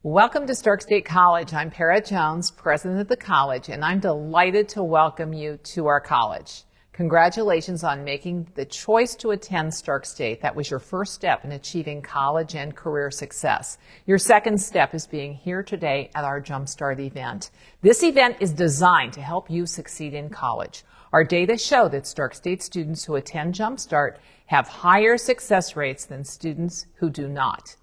Welcome to Stark State College. I'm Para Jones, president of the college, and I'm delighted to welcome you to our college. Congratulations on making the choice to attend Stark State. That was your first step in achieving college and career success. Your second step is being here today at our Jumpstart event. This event is designed to help you succeed in college. Our data show that Stark State students who attend Jumpstart have higher success rates than students who do not.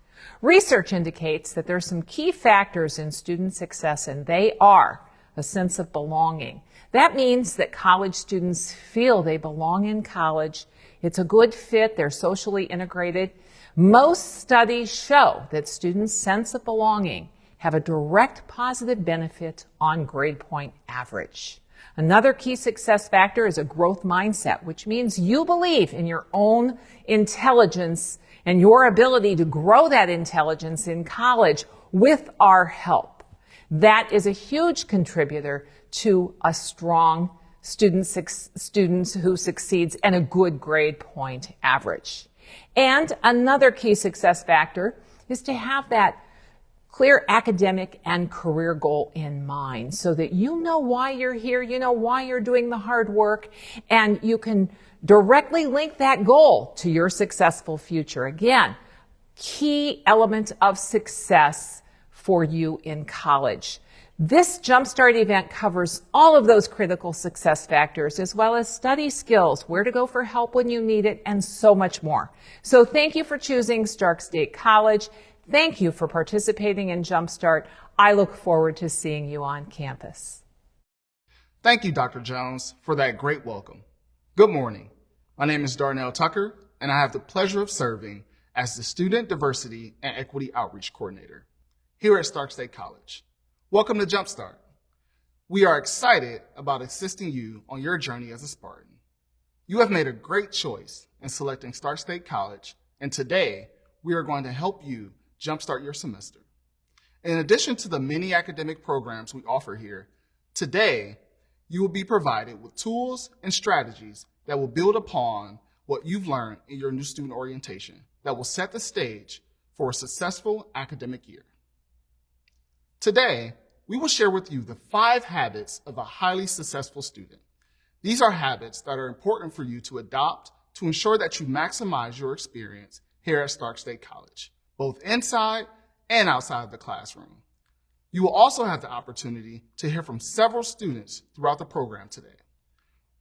Research indicates that there are some key factors in student success, and they are a sense of belonging. That means that college students feel they belong in college. It's a good fit. They're socially integrated. Most studies show that students' sense of belonging have a direct positive benefit on grade point average. Another key success factor is a growth mindset, which means you believe in your own intelligence and your ability to grow that intelligence in college with our help. That is a huge contributor to a strong students who succeeds and a good grade point average. And another key success factor is to have that clear academic and career goal in mind so that you know why you're here, you know why you're doing the hard work, and you can directly link that goal to your successful future. Again, key element of success for you in college. This Jumpstart event covers all of those critical success factors, as well as study skills, where to go for help when you need it, and so much more. So thank you for choosing Stark State College. Thank you for participating in Jumpstart. I look forward to seeing you on campus. Thank you, Dr. Jones, for that great welcome. Good morning. My name is Darnell Tucker, and I have the pleasure of serving as the Student Diversity and Equity Outreach Coordinator here at Stark State College. Welcome to Jumpstart. We are excited about assisting you on your journey as a Spartan. You have made a great choice in selecting Stark State College, and today we are going to help you jumpstart your semester. In addition to the many academic programs we offer here, today you will be provided with tools and strategies that will build upon what you've learned in your new student orientation that will set the stage for a successful academic year. Today, we will share with you the 5 habits of a highly successful student. These are habits that are important for you to adopt to ensure that you maximize your experience here at Stark State College, both inside and outside of the classroom. You will also have the opportunity to hear from several students throughout the program today.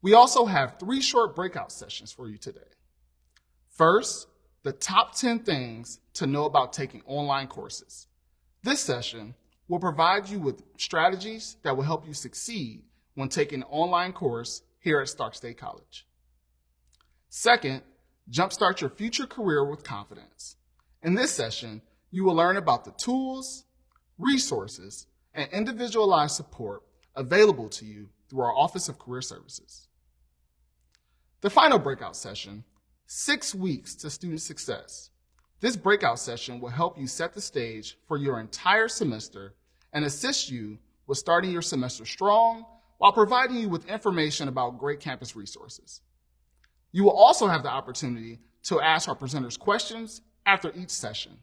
We also have 3 short breakout sessions for you today. First, the top 10 things to know about taking online courses. This session will provide you with strategies that will help you succeed when taking an online course here at Stark State College. Second, jumpstart your future career with confidence. In this session, you will learn about the tools, resources, and individualized support available to you through our Office of Career Services. The final breakout session, 6 weeks to student success. This breakout session will help you set the stage for your entire semester and assist you with starting your semester strong while providing you with information about great campus resources. You will also have the opportunity to ask our presenters questions after each session.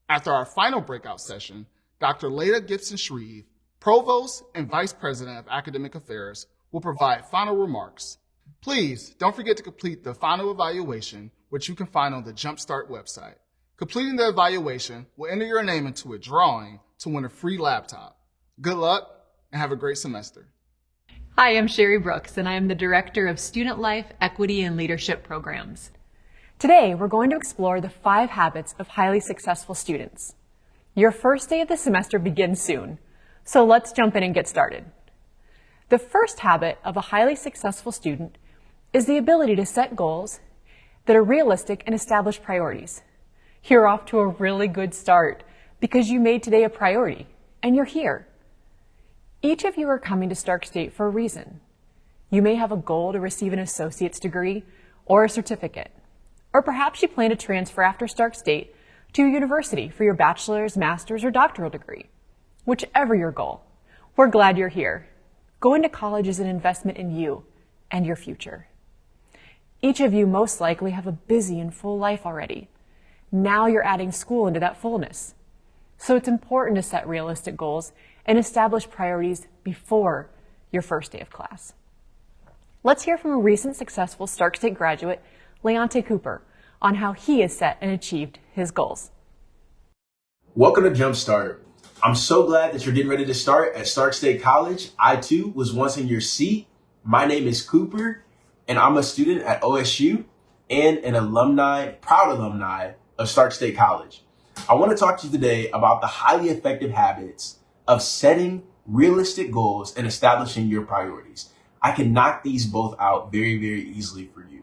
After our final breakout session, Dr. Leda Gibson-Shreve, Provost and Vice President of Academic Affairs, will provide final remarks. Please don't forget to complete the final evaluation, which you can find on the Jumpstart website. Completing the evaluation will enter your name into a drawing to win a free laptop. Good luck and have a great semester. Hi, I'm Sherry Brooks, and I am the Director of Student Life, Equity, and Leadership Programs. Today, we're going to explore the 5 habits of highly successful students. Your first day of the semester begins soon, so let's jump in and get started. The first habit of a highly successful student is the ability to set goals that are realistic and establish priorities. You're off to a really good start because you made today a priority, and you're here. Each of you are coming to Stark State for a reason. You may have a goal to receive an associate's degree or a certificate. Or perhaps you plan to transfer after Stark State to a university for your bachelor's, master's, or doctoral degree. Whichever your goal, we're glad you're here. Going to college is an investment in you and your future. Each of you most likely have a busy and full life already. Now you're adding school into that fullness. So it's important to set realistic goals and establish priorities before your first day of class. Let's hear from a recent successful Stark State graduate, Leonte Cooper, on how he has set and achieved his goals. Welcome to Jumpstart. I'm so glad that you're getting ready to start at Stark State College. I too was once in your seat. My name is Cooper, and I'm a student at OSU and an proud alumni of Stark State College. I want to talk to you today about the highly effective habits of setting realistic goals and establishing your priorities. I can knock these both out very, very easily for you.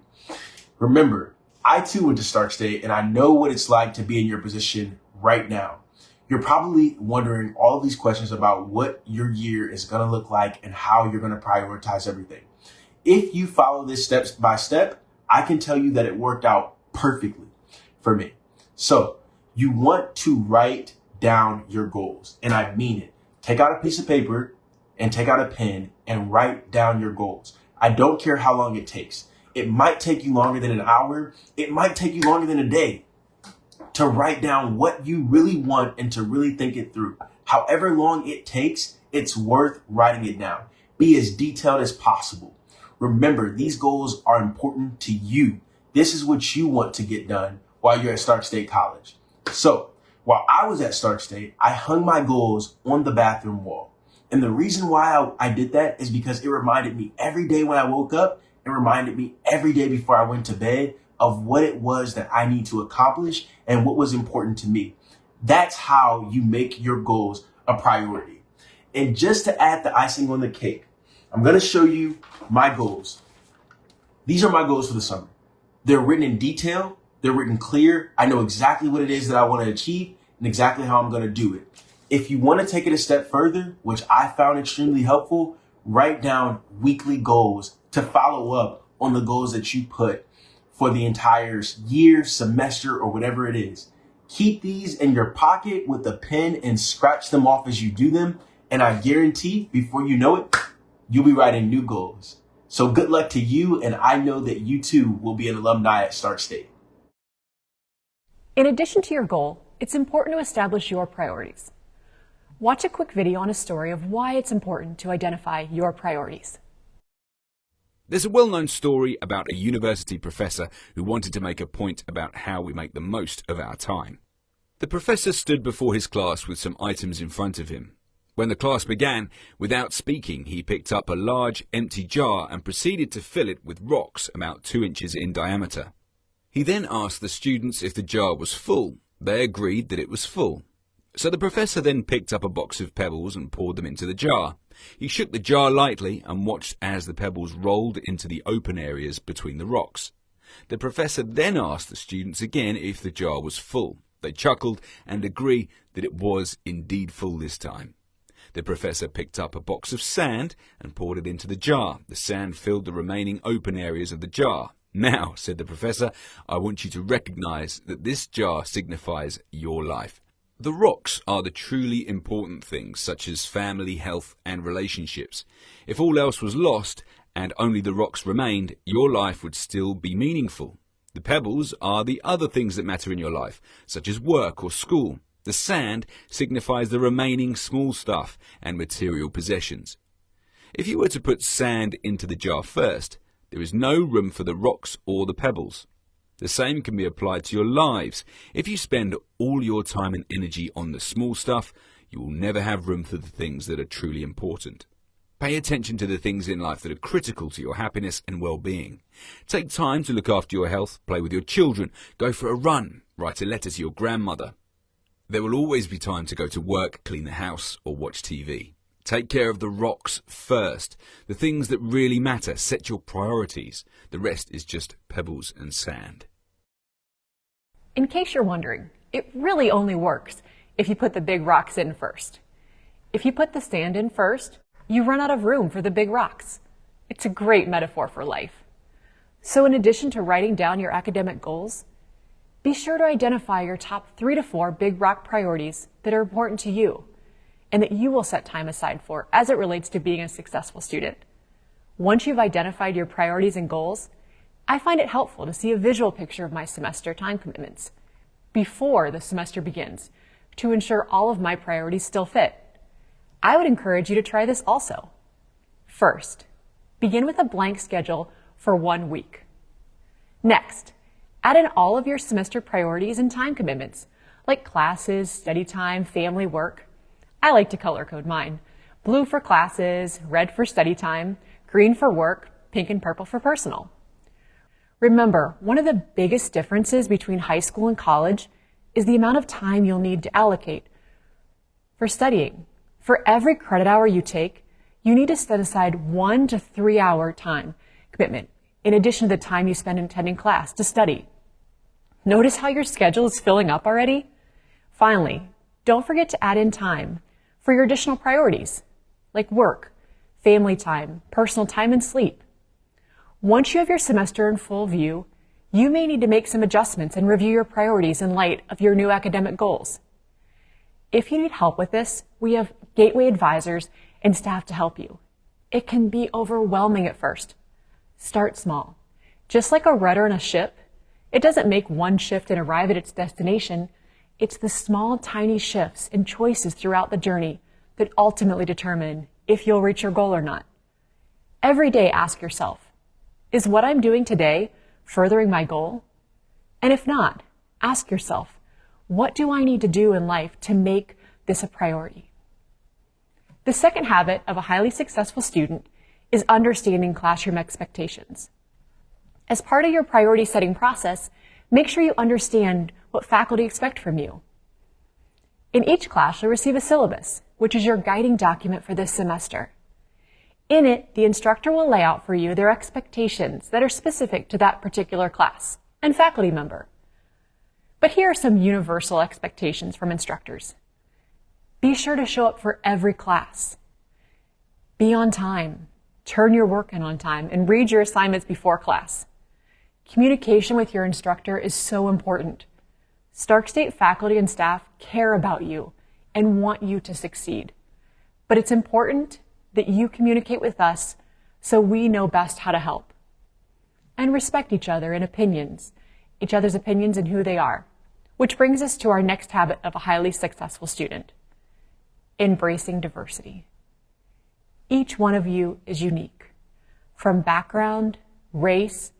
Remember, I too went to Stark State, and I know what it's like to be in your position right now. You're probably wondering all of these questions about what your year is going to look like and how you're going to prioritize everything. If you follow this step by step, I can tell you that it worked out perfectly for me. So you want to write down your goals, and I mean it. Take out a piece of paper and take out a pen and write down your goals. I don't care how long it takes. It might take you longer than an hour. It might take you longer than a day to write down what you really want and to really think it through. However long it takes, it's worth writing it down. Be as detailed as possible. Remember, these goals are important to you. This is what you want to get done while you're at Stark State College. So while I was at Stark State, I hung my goals on the bathroom wall. And the reason why I did that is because it reminded me every day when I woke up, it reminded me every day before I went to bed of what it was that I need to accomplish and what was important to me. That's how you make your goals a priority. And just to add the icing on the cake, I'm going to show you my goals. These are my goals for the summer. They're written in detail. They're written clear. I know exactly what it is that I want to achieve and exactly how I'm going to do it. If you want to take it a step further, which I found extremely helpful, write down weekly goals to follow up on the goals that you put for the entire year, semester, or whatever it is. Keep these in your pocket with a pen and scratch them off as you do them. And I guarantee before you know it, you'll be writing new goals. So good luck to you. And I know that you too will be an alumni at Stark State. In addition to your goal, it's important to establish your priorities. Watch a quick video on a story of why it's important to identify your priorities. There's a well-known story about a university professor who wanted to make a point about how we make the most of our time. The professor stood before his class with some items in front of him. When the class began, without speaking, he picked up a large empty jar and proceeded to fill it with rocks about 2 inches in diameter. He then asked the students if the jar was full. They agreed that it was full. So the professor then picked up a box of pebbles and poured them into the jar. He shook the jar lightly and watched as the pebbles rolled into the open areas between the rocks. The professor then asked the students again if the jar was full. They chuckled and agreed that it was indeed full this time. The professor picked up a box of sand and poured it into the jar. The sand filled the remaining open areas of the jar. Now, said the professor, I want you to recognize that this jar signifies your life. The rocks are the truly important things, such as family, health, and relationships. If all else was lost and only the rocks remained, your life would still be meaningful. The pebbles are the other things that matter in your life, such as work or school. The sand signifies the remaining small stuff and material possessions. If you were to put sand into the jar first, there is no room for the rocks or the pebbles. The same can be applied to your lives. If you spend all your time and energy on the small stuff, you will never have room for the things that are truly important. Pay attention to the things in life that are critical to your happiness and well-being. Take time to look after your health, play with your children, go for a run, write a letter to your grandmother. There will always be time to go to work, clean the house, or watch TV. Take care of the rocks first. The things that really matter. Set your priorities. The rest is just pebbles and sand. In case you're wondering, it really only works if you put the big rocks in first. If you put the sand in first, you run out of room for the big rocks. It's a great metaphor for life. So in addition to writing down your academic goals, be sure to identify your top 3 to 4 big rock priorities that are important to you and that you will set time aside for as it relates to being a successful student. Once you've identified your priorities and goals, I find it helpful to see a visual picture of my semester time commitments before the semester begins to ensure all of my priorities still fit. I would encourage you to try this also. First, begin with a blank schedule for 1 week. Next, add in all of your semester priorities and time commitments, like classes, study time, family, work. I like to color code mine. Blue for classes, red for study time, green for work, pink and purple for personal. Remember, one of the biggest differences between high school and college is the amount of time you'll need to allocate for studying. For every credit hour you take, you need to set aside 1 to 3 hour time commitment, in addition to the time you spend attending class to study. Notice how your schedule is filling up already? Finally, don't forget to add in time for your additional priorities, like work, family time, personal time, and sleep. Once you have your semester in full view, you may need to make some adjustments and review your priorities in light of your new academic goals. If you need help with this, we have Gateway advisors and staff to help you. It can be overwhelming at first. Start small. Just like a rudder in a ship, it doesn't make one shift and arrive at its destination. It's the small, tiny shifts and choices throughout the journey that ultimately determine if you'll reach your goal or not. Every day, ask yourself, is what I'm doing today furthering my goal? And if not, ask yourself, what do I need to do in life to make this a priority? The second habit of a highly successful student is understanding classroom expectations. As part of your priority setting process, make sure you understand what faculty expect from you. In each class, you'll receive a syllabus, which is your guiding document for this semester. In it, the instructor will lay out for you their expectations that are specific to that particular class and faculty member. But here are some universal expectations from instructors. Be sure to show up for every class. Be on time. Turn your work in on time and read your assignments before class. Communication with your instructor is so important. Stark State faculty and staff care about you and want you to succeed. But it's important that you communicate with us so we know best how to help. And respect each other and each other's opinions and who they are. Which brings us to our next habit of a highly successful student. Embracing diversity. Each one of you is unique. From background, race,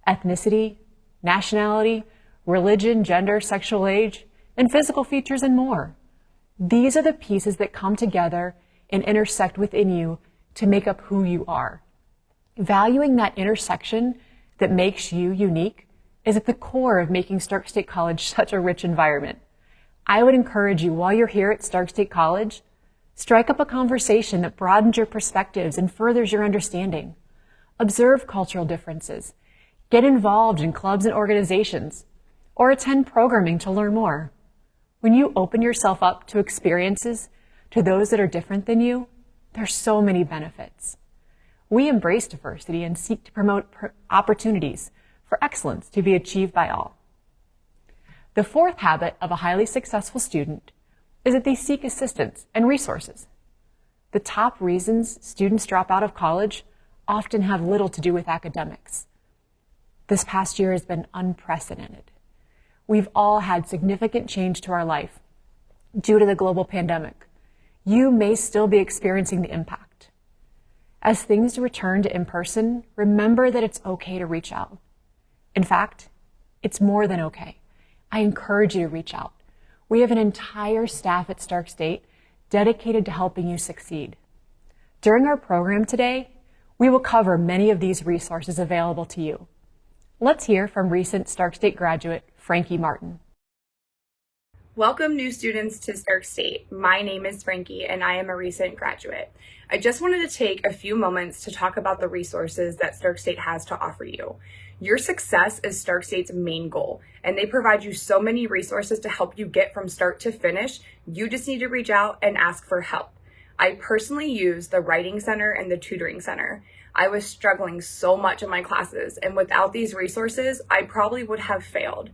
ethnicity, nationality, religion, gender, sexual age, and physical features and more. These are the pieces that come together and intersect within you to make up who you are. Valuing that intersection that makes you unique is at the core of making Stark State College such a rich environment. I would encourage you, while you're here at Stark State College, strike up a conversation that broadens your perspectives and furthers your understanding. Observe cultural differences. Get involved in clubs and organizations, or attend programming to learn more. When you open yourself up to experiences, to those that are different than you, there's so many benefits. We embrace diversity and seek to promote opportunities for excellence to be achieved by all. The fourth habit of a highly successful student is that they seek assistance and resources. The top reasons students drop out of college often have little to do with academics. This past year has been unprecedented. We've all had significant change to our life due to the global pandemic. You may still be experiencing the impact. As things return to in-person, remember that it's okay to reach out. In fact, it's more than okay. I encourage you to reach out. We have an entire staff at Stark State dedicated to helping you succeed. During our program today, we will cover many of these resources available to you. Let's hear from recent Stark State graduate, Frankie Martin. Welcome new students to Stark State. My name is Frankie and I am a recent graduate. I just wanted to take a few moments to talk about the resources that Stark State has to offer you. Your success is Stark State's main goal, and they provide you so many resources to help you get from start to finish. You just need to reach out and ask for help. I personally use the Writing Center and the Tutoring Center. I was struggling so much in my classes, and without these resources, I probably would have failed.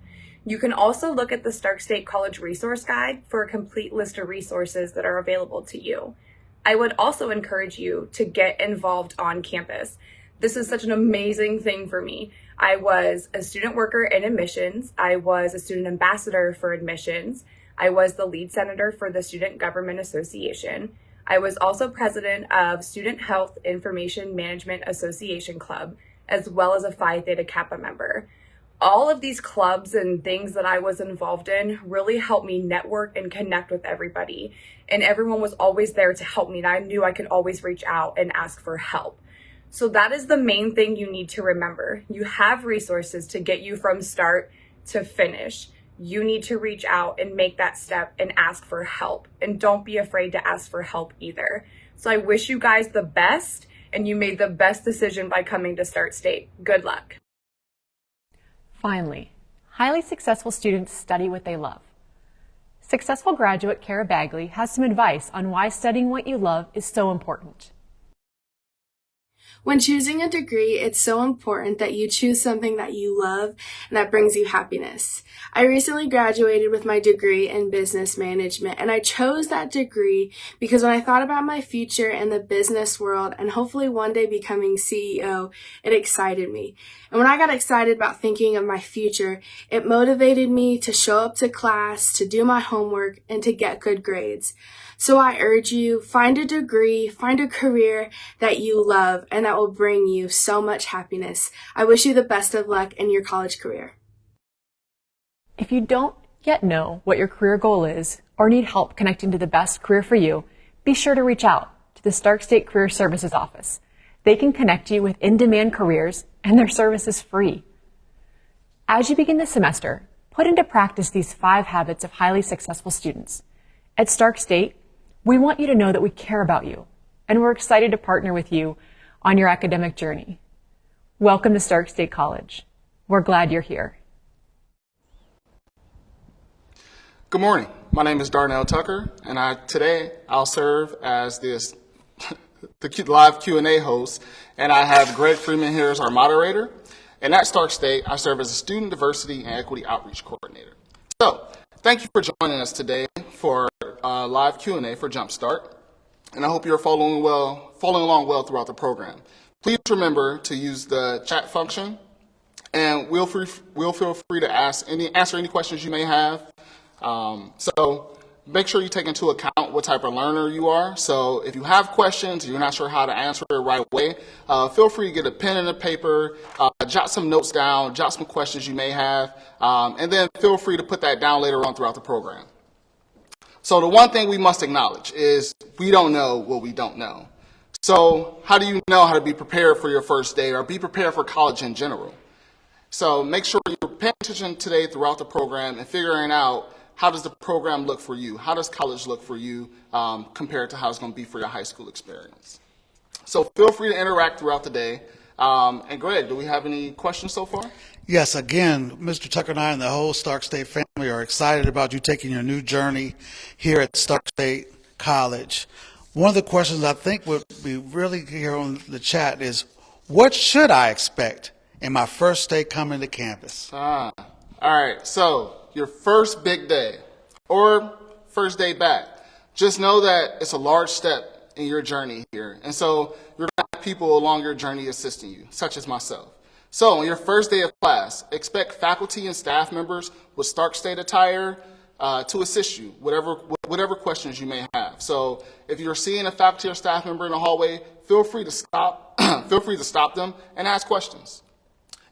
You can also look at the Stark State College Resource Guide for a complete list of resources that are available to you. I would also encourage you to get involved on campus. This is such an amazing thing for me. I was a student worker in admissions. I was a student ambassador for admissions. I was the lead senator for the Student Government Association. I was also president of Student Health Information Management Association Club, as well as a Phi Theta Kappa member. All of these clubs and things that I was involved in really helped me network and connect with everybody. And everyone was always there to help me, and I knew I could always reach out and ask for help. So that is the main thing you need to remember. You have resources to get you from start to finish. You need to reach out and make that step and ask for help. And don't be afraid to ask for help either. So I wish you guys the best, and you made the best decision by coming to Stark State. Good luck. Finally, highly successful students study what they love. Successful graduate Kara Bagley has some advice on why studying what you love is so important. When choosing a degree, it's so important that you choose something that you love and that brings you happiness. I recently graduated with my degree in business management, and I chose that degree because when I thought about my future in the business world and hopefully one day becoming CEO, it excited me. And when I got excited about thinking of my future, it motivated me to show up to class, to do my homework, and to get good grades. So I urge you, find a degree, find a career that you love and that will bring you so much happiness. I wish you the best of luck in your college career. If you don't yet know what your career goal is or need help connecting to the best career for you, be sure to reach out to the Stark State Career Services Office. They can connect you with in-demand careers, and their service is free. As you begin the semester, put into practice these 5 habits of highly successful students. At Stark State, we want you to know that we care about you, and we're excited to partner with you on your academic journey. Welcome to Stark State College. We're glad you're here. Good morning. My name is Darnell Tucker, and today I'll serve as the live Q&A host, and I have Greg Freeman here as our moderator. And at Stark State, I serve as a Student Diversity and Equity Outreach Coordinator. So, thank you for joining us today for live Q&A for Jumpstart, and I hope you're following along well throughout the program. Please remember to use the chat function, and we'll feel free to answer any questions you may have. So make sure you take into account what type of learner you are. So if you have questions and you're not sure how to answer it right away, feel free to get a pen and a paper, jot some notes down, jot some questions you may have, and then feel free to put that down later on throughout the program. So the one thing we must acknowledge is we don't know what we don't know. So how do you know how to be prepared for your first day or be prepared for college in general? So make sure you're paying attention today throughout the program and figuring out how does the program look for you? How does college look for you compared to how it's going to be for your high school experience? So feel free to interact throughout the day. And Greg, do we have any questions so far? Yes, again, Mr. Tucker and I and the whole Stark State family are excited about you taking your new journey here at Stark State College. One of the questions I think would be really here on the chat is, what should I expect in my first day coming to campus? All right, so your first big day or first day back, just know that it's a large step in your journey here. And so you're going to have people along your journey assisting you, such as myself. So on your first day of class, expect faculty and staff members with Stark State attire to assist you, whatever questions you may have. So if you're seeing a faculty or staff member in the hallway, feel free to stop them and ask questions.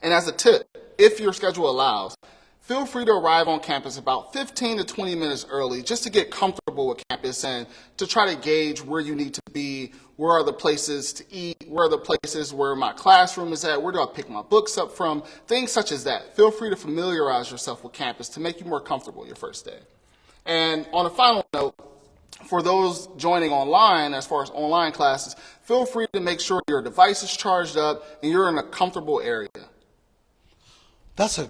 And as a tip, if your schedule allows, feel free to arrive on campus about 15 to 20 minutes early just to get comfortable with campus and to try to gauge where you need to be, where are the places to eat, where are the places where my classroom is at, where do I pick my books up from, things such as that. Feel free to familiarize yourself with campus to make you more comfortable your first day. And on a final note, for those joining online, as far as online classes, feel free to make sure your device is charged up and you're in a comfortable area. That's a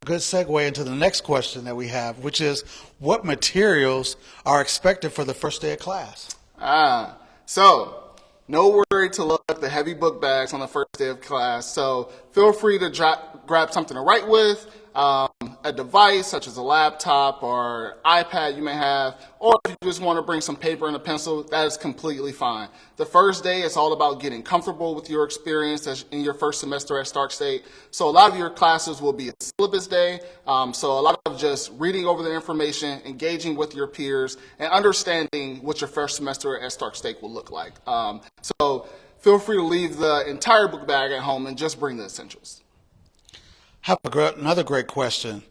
good segue into the next question that we have, which is, what materials are expected for the first day of class? So no worry to load up the heavy book bags on the first day of class. So feel free to grab something to write with, a a device such as a laptop or iPad you may have, or if you just want to bring some paper and a pencil, that is completely fine. The first day is all about getting comfortable with your experience in your first semester at Stark State. So a lot of your classes will be a syllabus day. So a lot of just reading over the information, engaging with your peers, and understanding what your first semester at Stark State will look like. So feel free to leave the entire book bag at home and just bring the essentials. Another great question.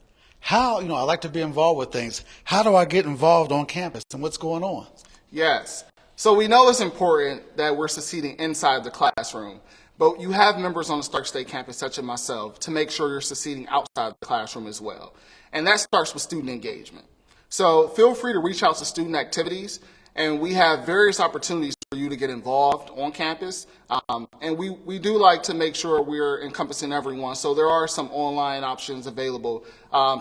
I like to be involved with things. How do I get involved on campus and what's going on? Yes. So we know it's important that we're succeeding inside the classroom, but you have members on the Stark State campus, such as myself, to make sure you're succeeding outside the classroom as well. And that starts with student engagement. So feel free to reach out to student activities, and we have various opportunities for you to get involved on campus. And we do like to make sure we're encompassing everyone. So there are some online options available,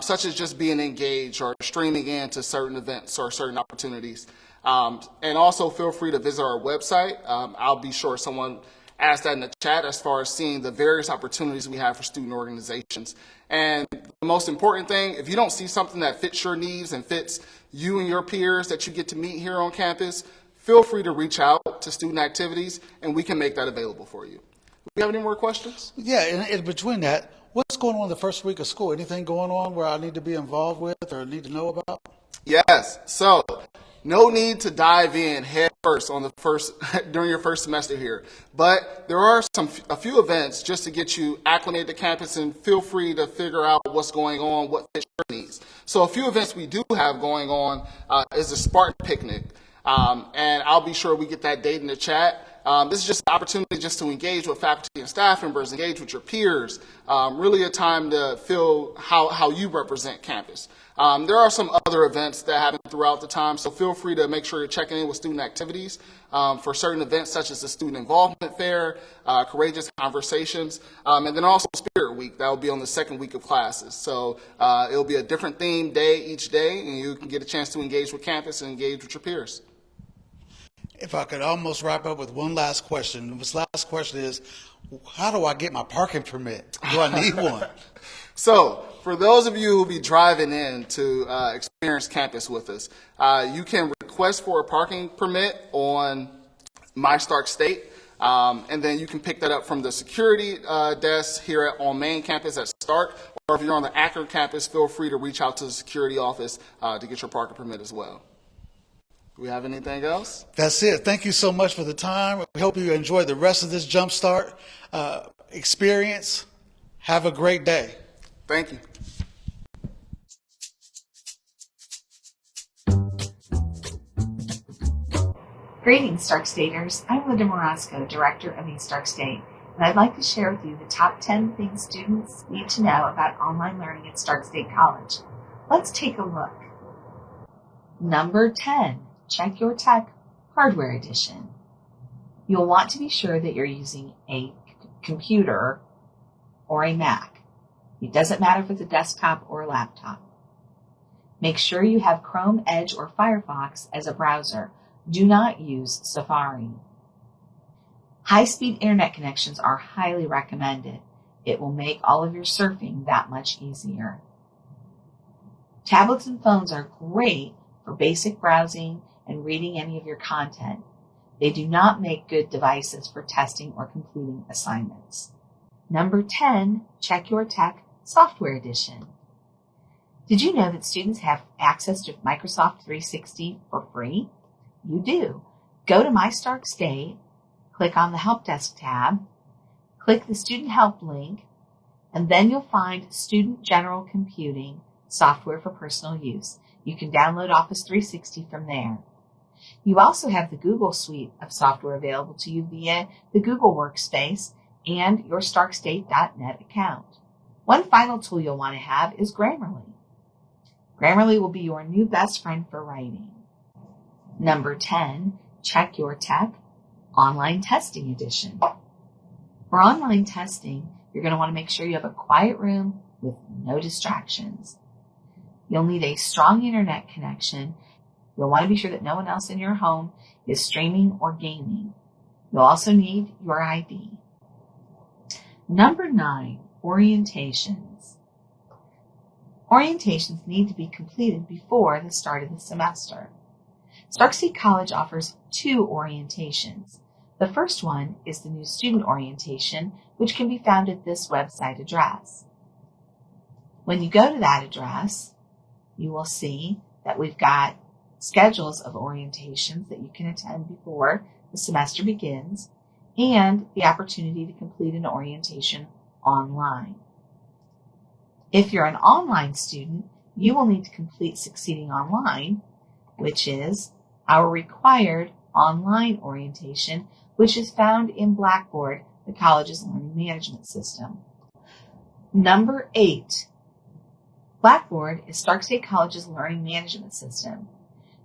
such as just being engaged or streaming into certain events or certain opportunities. And also feel free to visit our website. I'll be sure someone asked that in the chat as far as seeing the various opportunities we have for student organizations. And the most important thing, if you don't see something that fits your needs and fits you and your peers that you get to meet here on campus, feel free to reach out to student activities and we can make that available for you. Do you have any more questions? Yeah, and in between that, what's going on the first week of school? Anything going on where I need to be involved with or need to know about? Yes. So no need to dive in head first during your first semester here, but there are a few events just to get you acclimated to campus, and feel free to figure out what's going on, what fits your needs. So a few events we do have going on is the Spartan Picnic, and I'll be sure we get that date in the chat. This is just an opportunity just to engage with faculty and staff members, engage with your peers, really a time to feel how you represent campus. There are some other events that happen throughout the time, so feel free to make sure you're checking in with student activities for certain events such as the Student Involvement Fair, Courageous Conversations, and then also Spirit Week. That will be on the second week of classes. So it'll be a different theme day each day, and you can get a chance to engage with campus and engage with your peers. If I could almost wrap up with one last question. This last question is, how do I get my parking permit? Do I need one? So, for those of you who will be driving in to experience campus with us, you can request for a parking permit on My Stark State, and then you can pick that up from the security desk here on main campus at Stark, or if you're on the Akron campus, feel free to reach out to the security office to get your parking permit as well. Do we have anything else? That's it. Thank you so much for the time. We hope you enjoy the rest of this Jumpstart experience. Have a great day. Thank you. Greetings, Stark Staters. I'm Linda Morosco, Director of East Stark State, and I'd like to share with you the top 10 things students need to know about online learning at Stark State College. Let's take a look. Number 10, check your tech hardware edition. You'll want to be sure that you're using a computer or a Mac. It doesn't matter if it's a desktop or a laptop. Make sure you have Chrome, Edge, or Firefox as a browser. Do not use Safari. High-speed internet connections are highly recommended. It will make all of your surfing that much easier. Tablets and phones are great for basic browsing and reading any of your content. They do not make good devices for testing or completing assignments. Number 10, check your tech software edition. Did you know that students have access to Microsoft 360 for free? You do. Go to My Stark State, click on the Help Desk tab, click the Student Help link, and then you'll find Student General Computing software for personal use. You can download Office 360 from there. You also have the Google suite of software available to you via the Google Workspace and your starkstate.net account. One final tool you'll want to have is Grammarly. Grammarly will be your new best friend for writing. Number 10, check your tech online testing edition. For online testing, you're going to want to make sure you have a quiet room with no distractions. You'll need a strong internet connection. You'll want to be sure that no one else in your home is streaming or gaming. You'll also need your ID. Number 9, orientations. Orientations need to be completed before the start of the semester. Stark State College offers 2 orientations. The first one is the new student orientation, which can be found at this website address. When you go to that address, you will see that we've got schedules of orientations that you can attend before the semester begins and the opportunity to complete an orientation online. If you're an online student, you will need to complete Succeeding Online, which is our required online orientation, which is found in Blackboard, the college's learning management system. Number 8. Blackboard is Stark State College's learning management system.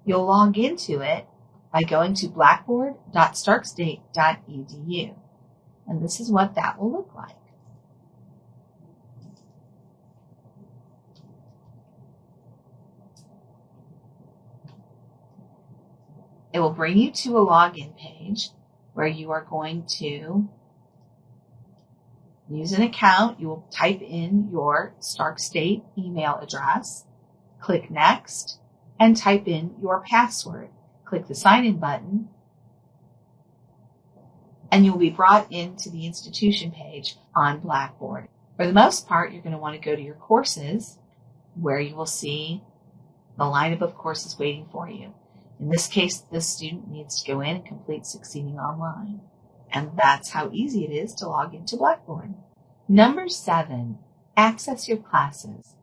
You'll log into it by going to blackboard.starkstate.edu. And this is what that will look like. It will bring you to a login page where you are going to use an account. You will type in your Stark State email address, click Next, and type in your password. Click the Sign In button, and you will be brought into the institution page on Blackboard. For the most part, you're going to want to go to your courses, where you will see the lineup of courses waiting for you. In this case, this student needs to go in and complete Succeeding Online. And that's how easy it is to log into Blackboard. Number 7, access your classes.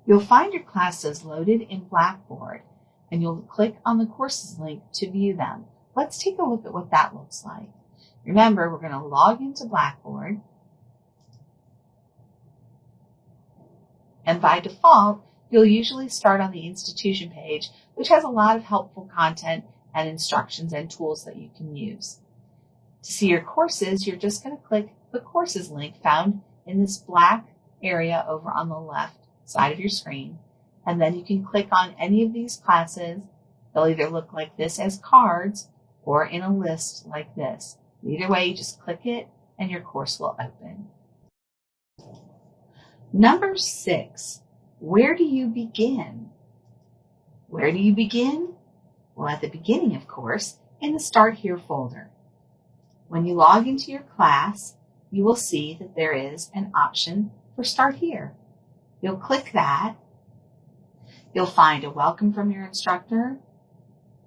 You'll find your classes loaded in Blackboard, and you'll click on the courses link to view them. Let's take a look at what that looks like. Remember, we're going to log into Blackboard. And by default, you'll usually start on the institution page, which has a lot of helpful content and instructions and tools that you can use. To see your courses, you're just going to click the courses link found in this black area over on the left side of your screen. And then you can click on any of these classes. They'll either look like this as cards or in a list like this. Either way, you just click it and your course will open. Number 6, where do you begin? Where do you begin? Well, at the beginning, of course, in the Start Here folder. When you log into your class, you will see that there is an option for Start Here. You'll click that. You'll find a welcome from your instructor,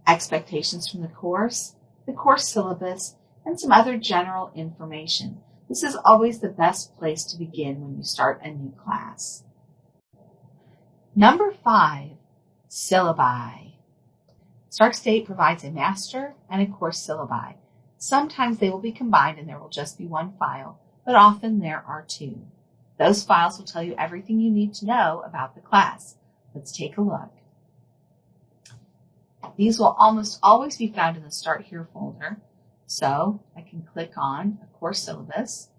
expectations from the course syllabus, and some other general information. This is always the best place to begin when you start a new class. Number 5, syllabi. Stark State provides a master and a course syllabi. Sometimes they will be combined and there will just be one file, but often there are 2. Those files will tell you everything you need to know about the class. Let's take a look. These will almost always be found in the Start Here folder. So I can click on a course syllabus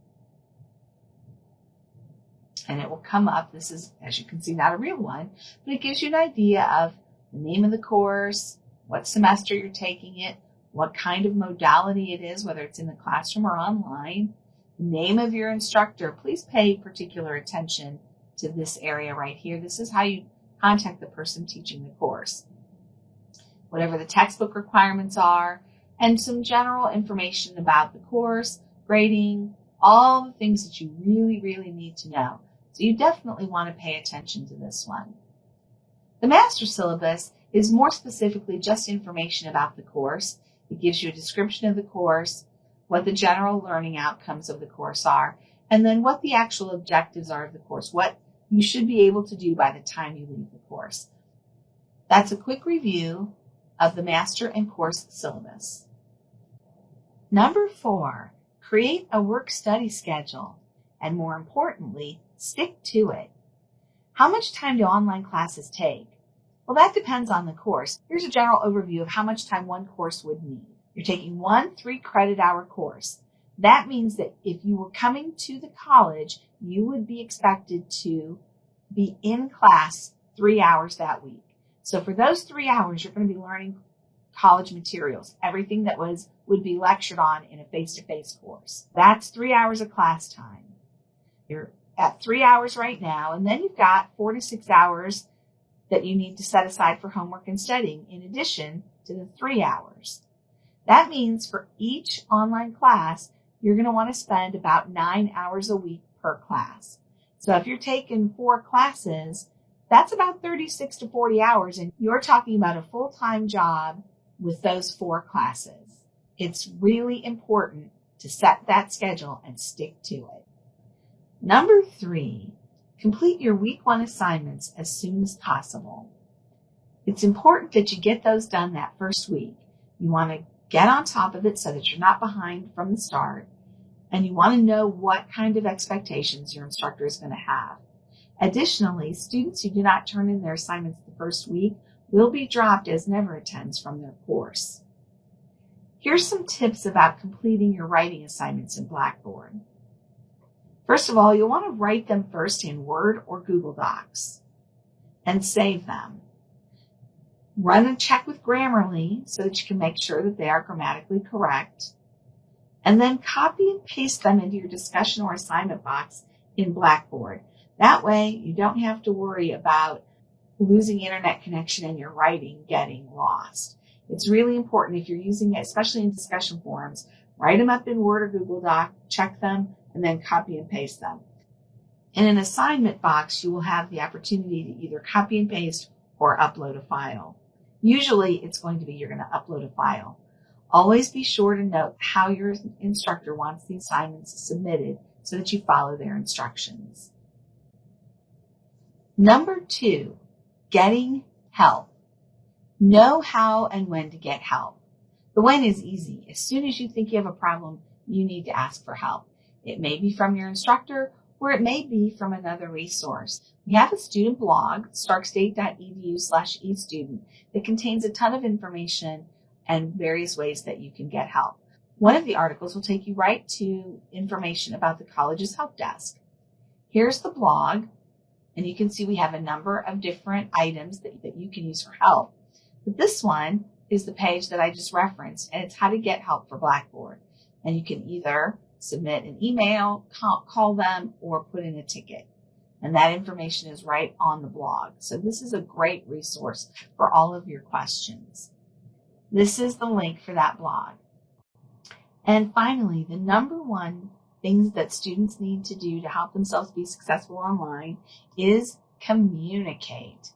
and it will come up. This is, as you can see, not a real one, but it gives you an idea of the name of the course, what semester you're taking it, what kind of modality it is, whether it's in the classroom or online, the name of your instructor. Please pay particular attention to this area right here. This is how you contact the person teaching the course. Whatever the textbook requirements are, and some general information about the course, grading, all the things that you really, really need to know. So you definitely want to pay attention to this one. The master syllabus is more specifically just information about the course. It gives you a description of the course, what the general learning outcomes of the course are, and then what the actual objectives are of the course, what you should be able to do by the time you leave the course. That's a quick review of the master and course syllabus. Number 4, create a work-study schedule, and more importantly, stick to it. How much time do online classes take? Well, that depends on the course. Here's a general overview of how much time one course would need. You're taking one 3-credit-hour course. That means that if you were coming to the college, you would be expected to be in class 3 hours that week. So for those 3 hours, you're going to be learning college materials, everything that would be lectured on in a face-to-face course. That's 3 hours of class time. You're at 3 hours right now, and then you've got 4 to 6 hours that you need to set aside for homework and studying in addition to the 3 hours. That means for each online class, you're going to want to spend about 9 hours a week per class. So if you're taking 4 classes, that's about 36 to 40 hours, and you're talking about a full-time job with those 4 classes. It's really important to set that schedule and stick to it. Number 3, complete your week 1 assignments as soon as possible. It's important that you get those done that first week. You want to get on top of it so that you're not behind from the start, and you want to know what kind of expectations your instructor is going to have. Additionally, students who do not turn in their assignments the first week will be dropped as never attends from their course. Here's some tips about completing your writing assignments in Blackboard. First of all, you'll want to write them first in Word or Google Docs and save them. Run a check with Grammarly so that you can make sure that they are grammatically correct. And then copy and paste them into your discussion or assignment box in Blackboard. That way, you don't have to worry about losing internet connection and your writing getting lost. It's really important if you're using it, especially in discussion forums, write them up in Word or Google Doc, check them, and then copy and paste them. In an assignment box, you will have the opportunity to either copy and paste or upload a file. Usually, it's going to be you're going to upload a file. Always be sure to note how your instructor wants the assignments submitted so that you follow their instructions. Number 2, getting help. Know how and when to get help. The when is easy. As soon as you think you have a problem, you need to ask for help. It may be from your instructor, or it may be from another resource. We have a student blog, starkstate.edu/eStudent, that contains a ton of information and various ways that you can get help. One of the articles will take you right to information about the college's help desk. Here's the blog, and you can see we have a number of different items that you can use for help. But this one is the page that I just referenced, and it's how to get help for Blackboard. And you can either submit an email, call them, or put in a ticket. And that information is right on the blog. So this is a great resource for all of your questions. This is the link for that blog. And finally, the number one things that students need to do to help themselves be successful online is communicate.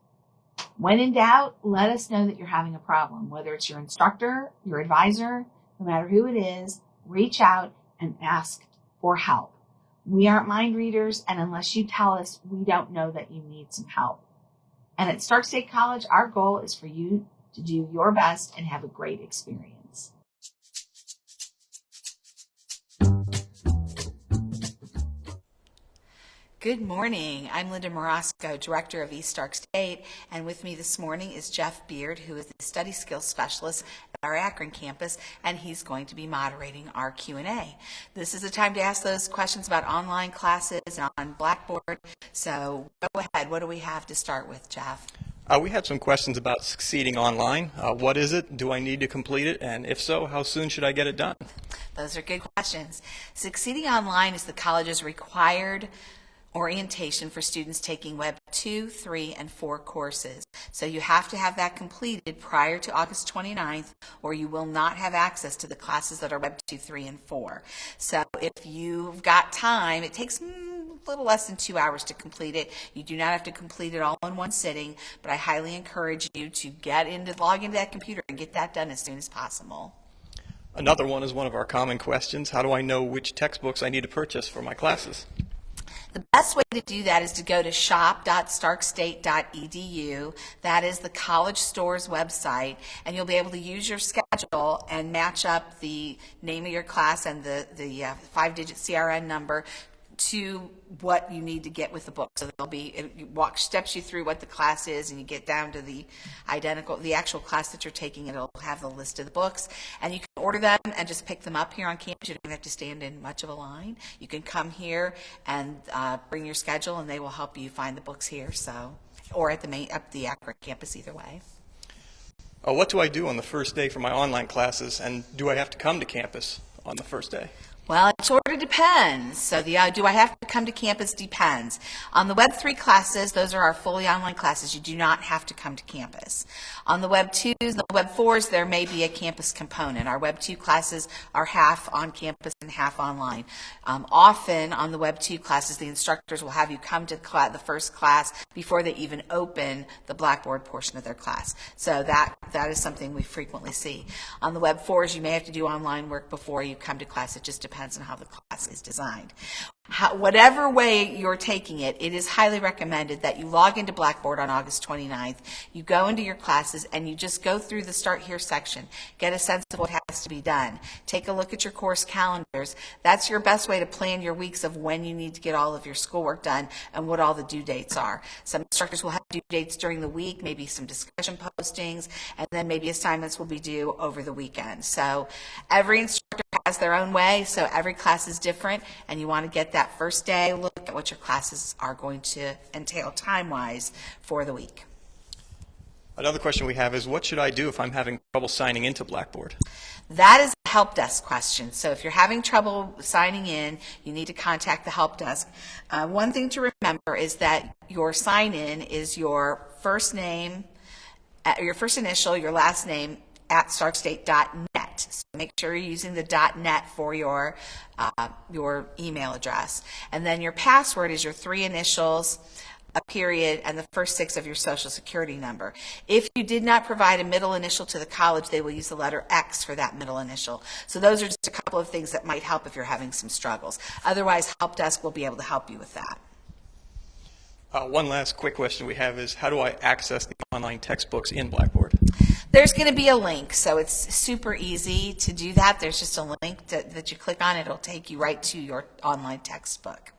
When in doubt, let us know that you're having a problem. Whether it's your instructor, your advisor, no matter who it is, reach out and ask for help. We aren't mind readers, and unless you tell us, we don't know that you need some help. And at Stark State College, our goal is for you to do your best and have a great experience. Good morning. I'm Linda Morosco, Director of East Stark State, and with me this morning is Jeff Beard, who is the Study Skills Specialist at our Akron campus, and he's going to be moderating our Q&A. This is the time to ask those questions about online classes on Blackboard, so go ahead. What do we have to start with, Jeff? We had some questions about succeeding online. What is it? Do I need to complete it? And if so, how soon should I get it done? Those are good questions. Succeeding Online is the college's required orientation for students taking Web 2, 3, and 4 courses. So you have to have that completed prior to August 29th, or you will not have access to the classes that are Web 2, 3, and 4. So if you've got time, it takes a little less than 2 hours to complete it. You do not have to complete it all in one sitting, but I highly encourage you to log into that computer and get that done as soon as possible. Another one is one of our common questions. How do I know which textbooks I need to purchase for my classes? The best way to do that is to go to shop.starkstate.edu. That is the College Store's website, and you'll be able to use your schedule and match up the name of your class and the 5-digit CRN number to what you need to get with the book. So it steps you through what the class is, and you get down to the actual class that you're taking, and it'll have the list of the books. And you can order them and just pick them up here on campus. You don't have to stand in much of a line. You can come here and bring your schedule, and they will help you find the books here. Or at the Akron campus, either way. What do I do on the first day for my online classes, and do I have to come to campus on the first day? Well, it sort of depends. So do I have to come to campus depends. On the Web 3 classes, those are our fully online classes. You do not have to come to campus. On the Web 2s and the Web 4s, there may be a campus component. Our Web 2 classes are half on campus and half online. Often on the Web 2 classes, the instructors will have you come to the first class before they even open the Blackboard portion of their class. So that is something we frequently see. On the Web 4s, you may have to do online work before you come to class. It just depends on how the class is designed. Whatever way you're taking it, it is highly recommended that you log into Blackboard on August 29th, you go into your classes, and you just go through the Start Here section, get a sense of what has to be done. Take a look at your course calendars. That's your best way to plan your weeks of when you need to get all of your schoolwork done and what all the due dates are. Some instructors will have due dates during the week, maybe some discussion postings, and then maybe assignments will be due over the weekend. So every instructor has their own way, so every class is different, and you want to get that first day look at what your classes are going to entail time-wise for the week. Another question we have is, what should I do if I'm having trouble signing into Blackboard? That is a help desk question. So if you're having trouble signing in, you need to contact the help desk. One thing to remember is that your sign-in is your first name, your first initial, your last name, at starkstate.net. So make sure you're using the .net for your email address. And then your password is your 3 initials, a period, and the first 6 of your social security number. If you did not provide a middle initial to the college, they will use the letter X for that middle initial. So those are just a couple of things that might help if you're having some struggles. Otherwise, help desk will be able to help you with that. One last quick question we have is, how do I access the online textbooks in Blackboard? There's going to be a link, so it's super easy to do that. There's just a link that you click on. It'll take you right to your online textbook.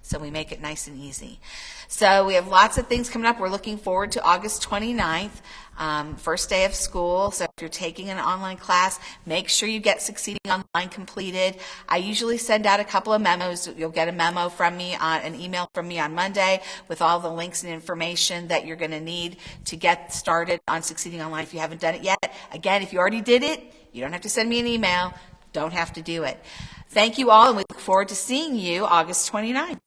So we make it nice and easy. So we have lots of things coming up. We're looking forward to August 29th, first day of school. So if you're taking an online class, make sure you get Succeeding Online completed. I usually send out a couple of memos. You'll get a memo from me, an email from me on Monday with all the links and information that you're going to need to get started on Succeeding Online if you haven't done it yet. Again, if you already did it, you don't have to send me an email. Don't have to do it. Thank you all, and we look forward to seeing you August 29th.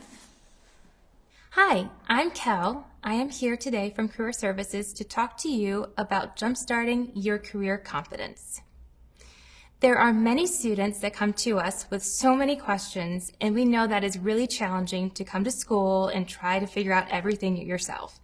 Hi, I'm Kel. I am here today from Career Services to talk to you about jumpstarting your career confidence. There are many students that come to us with so many questions, and we know that it's really challenging to come to school and try to figure out everything yourself.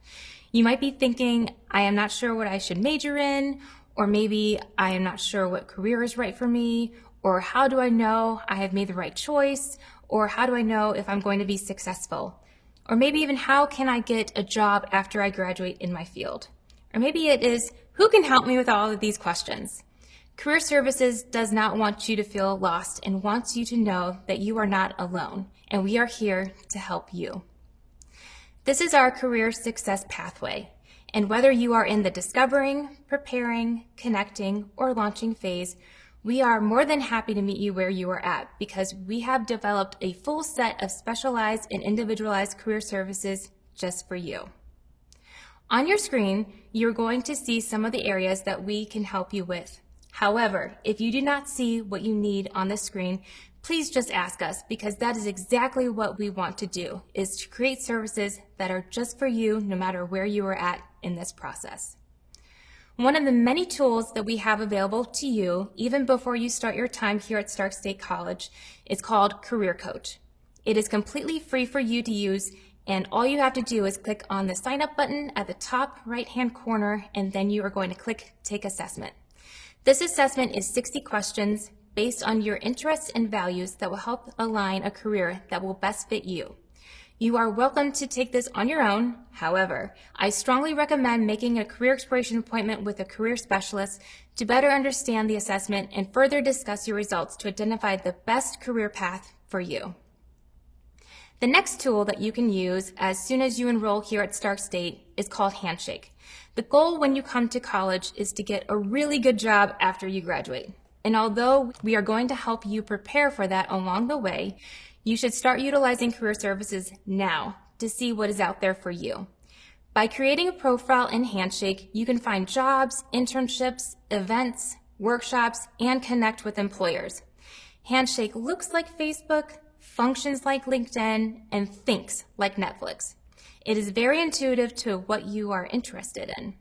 You might be thinking, I am not sure what I should major in, or maybe I am not sure what career is right for me, or how do I know I have made the right choice, or how do I know if I'm going to be successful? Or maybe even how can I get a job after I graduate in my field? Or maybe it is, who can help me with all of these questions? Career Services does not want you to feel lost and wants you to know that you are not alone, and we are here to help you. This is our career success pathway, and whether you are in the discovering, preparing, connecting, or launching phase, we are more than happy to meet you where you are at because we have developed a full set of specialized and individualized career services just for you. On your screen, you're going to see some of the areas that we can help you with. However, if you do not see what you need on the screen, please just ask us because that is exactly what we want to do, is to create services that are just for you no matter where you are at in this process. One of the many tools that we have available to you, even before you start your time here at Stark State College, is called Career Coach. It is completely free for you to use, and all you have to do is click on the sign up button at the top right-hand corner, and then you are going to click Take Assessment. This assessment is 60 questions based on your interests and values that will help align a career that will best fit you. You are welcome to take this on your own. However, I strongly recommend making a career exploration appointment with a career specialist to better understand the assessment and further discuss your results to identify the best career path for you. The next tool that you can use as soon as you enroll here at Stark State is called Handshake. The goal when you come to college is to get a really good job after you graduate. And although we are going to help you prepare for that along the way, you should start utilizing Career Services now to see what is out there for you. By creating a profile in Handshake, you can find jobs, internships, events, workshops, and connect with employers. Handshake looks like Facebook, functions like LinkedIn, and thinks like Netflix. It is very intuitive to what you are interested in.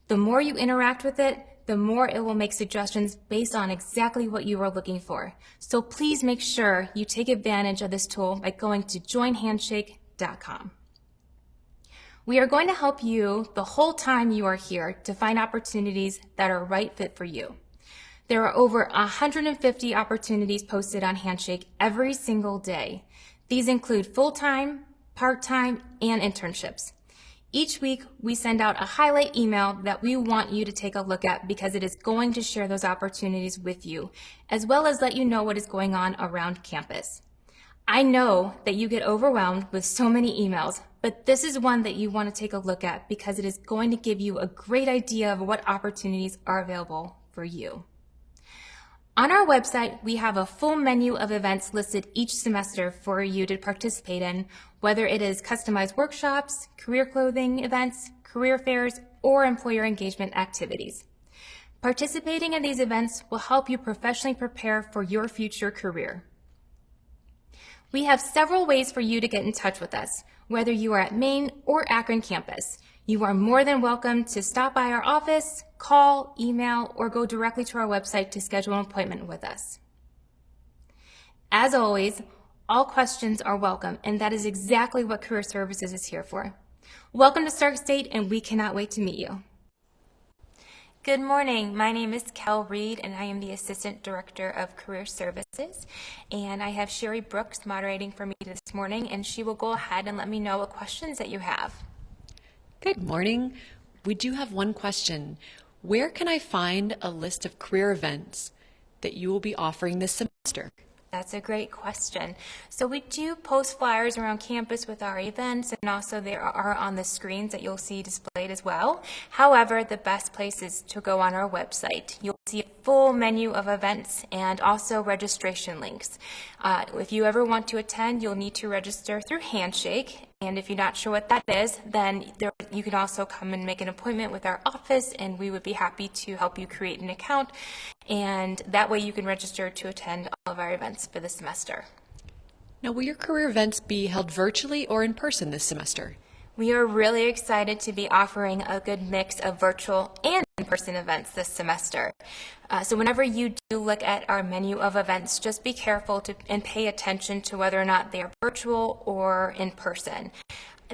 The more you interact with it, the more it will make suggestions based on exactly what you are looking for. So please make sure you take advantage of this tool by going to joinhandshake.com. We are going to help you the whole time you are here to find opportunities that are right fit for you. There are over 150 opportunities posted on Handshake every single day. These include full-time, part-time, and internships. Each week, we send out a highlight email that we want you to take a look at because it is going to share those opportunities with you, as well as let you know what is going on around campus. I know that you get overwhelmed with so many emails, but this is one that you want to take a look at because it is going to give you a great idea of what opportunities are available for you. On our website, we have a full menu of events listed each semester for you to participate in, whether it is customized workshops, career clothing events, career fairs, or employer engagement activities. Participating in these events will help you professionally prepare for your future career. We have several ways for you to get in touch with us, whether you are at Maine or Akron campus. You are more than welcome to stop by our office, call, email, or go directly to our website to schedule an appointment with us. As always, all questions are welcome, and that is exactly what Career Services is here for. Welcome to Stark State, and we cannot wait to meet you. Good morning. My name is Kel Reed, and I am the Assistant Director of Career Services. And I have Sherry Brooks moderating for me this morning, and she will go ahead and let me know what questions that you have. Good morning. We do have one question. Where can I find a list of career events that you will be offering this semester? That's a great question. So we do post flyers around campus with our events, and also they are on the screens that you'll see displayed as well. However, the best place is to go on our website. You'll see a full menu of events and also registration links. If you ever want to attend, you'll need to register through Handshake. And if you're not sure what that is, then you can also come and make an appointment with our office, and we would be happy to help you create an account. And that way you can register to attend all of our events for the semester. Now, will your career events be held virtually or in person this semester? We are really excited to be offering a good mix of virtual and in-person events this semester. So whenever you do look at our menu of events, just be careful and pay attention to whether or not they are virtual or in person.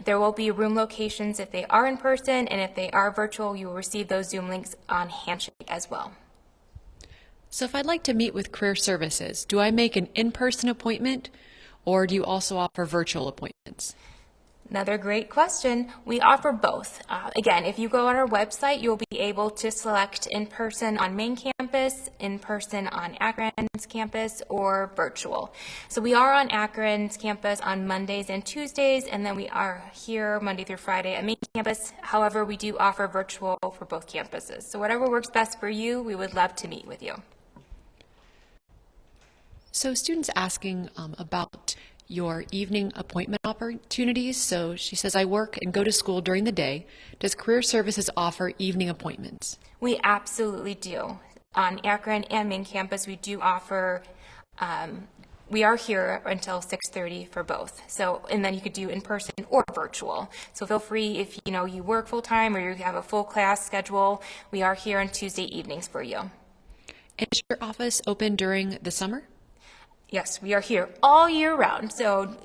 There will be room locations if they are in person, and if they are virtual, you will receive those Zoom links on Handshake as well. So if I'd like to meet with Career Services, do I make an in-person appointment, or do you also offer virtual appointments? Another great question. We offer both. Again, if you go on our website, you'll be able to select in-person on main campus, in-person on Akron's campus, or virtual. So we are on Akron's campus on Mondays and Tuesdays, and then we are here Monday through Friday at main campus. However, we do offer virtual for both campuses. So whatever works best for you, we would love to meet with you. So students asking about your evening appointment opportunities. So she says, I work and go to school during the day. Does Career Services offer evening appointments? We absolutely do. On Akron and main campus, we do offer, we are here until 6:30 for both. So, and then you could do in person or virtual. So feel free if you work full time or you have a full class schedule, we are here on Tuesday evenings for you. And is your office open during the summer? Yes, we are here all year round. So,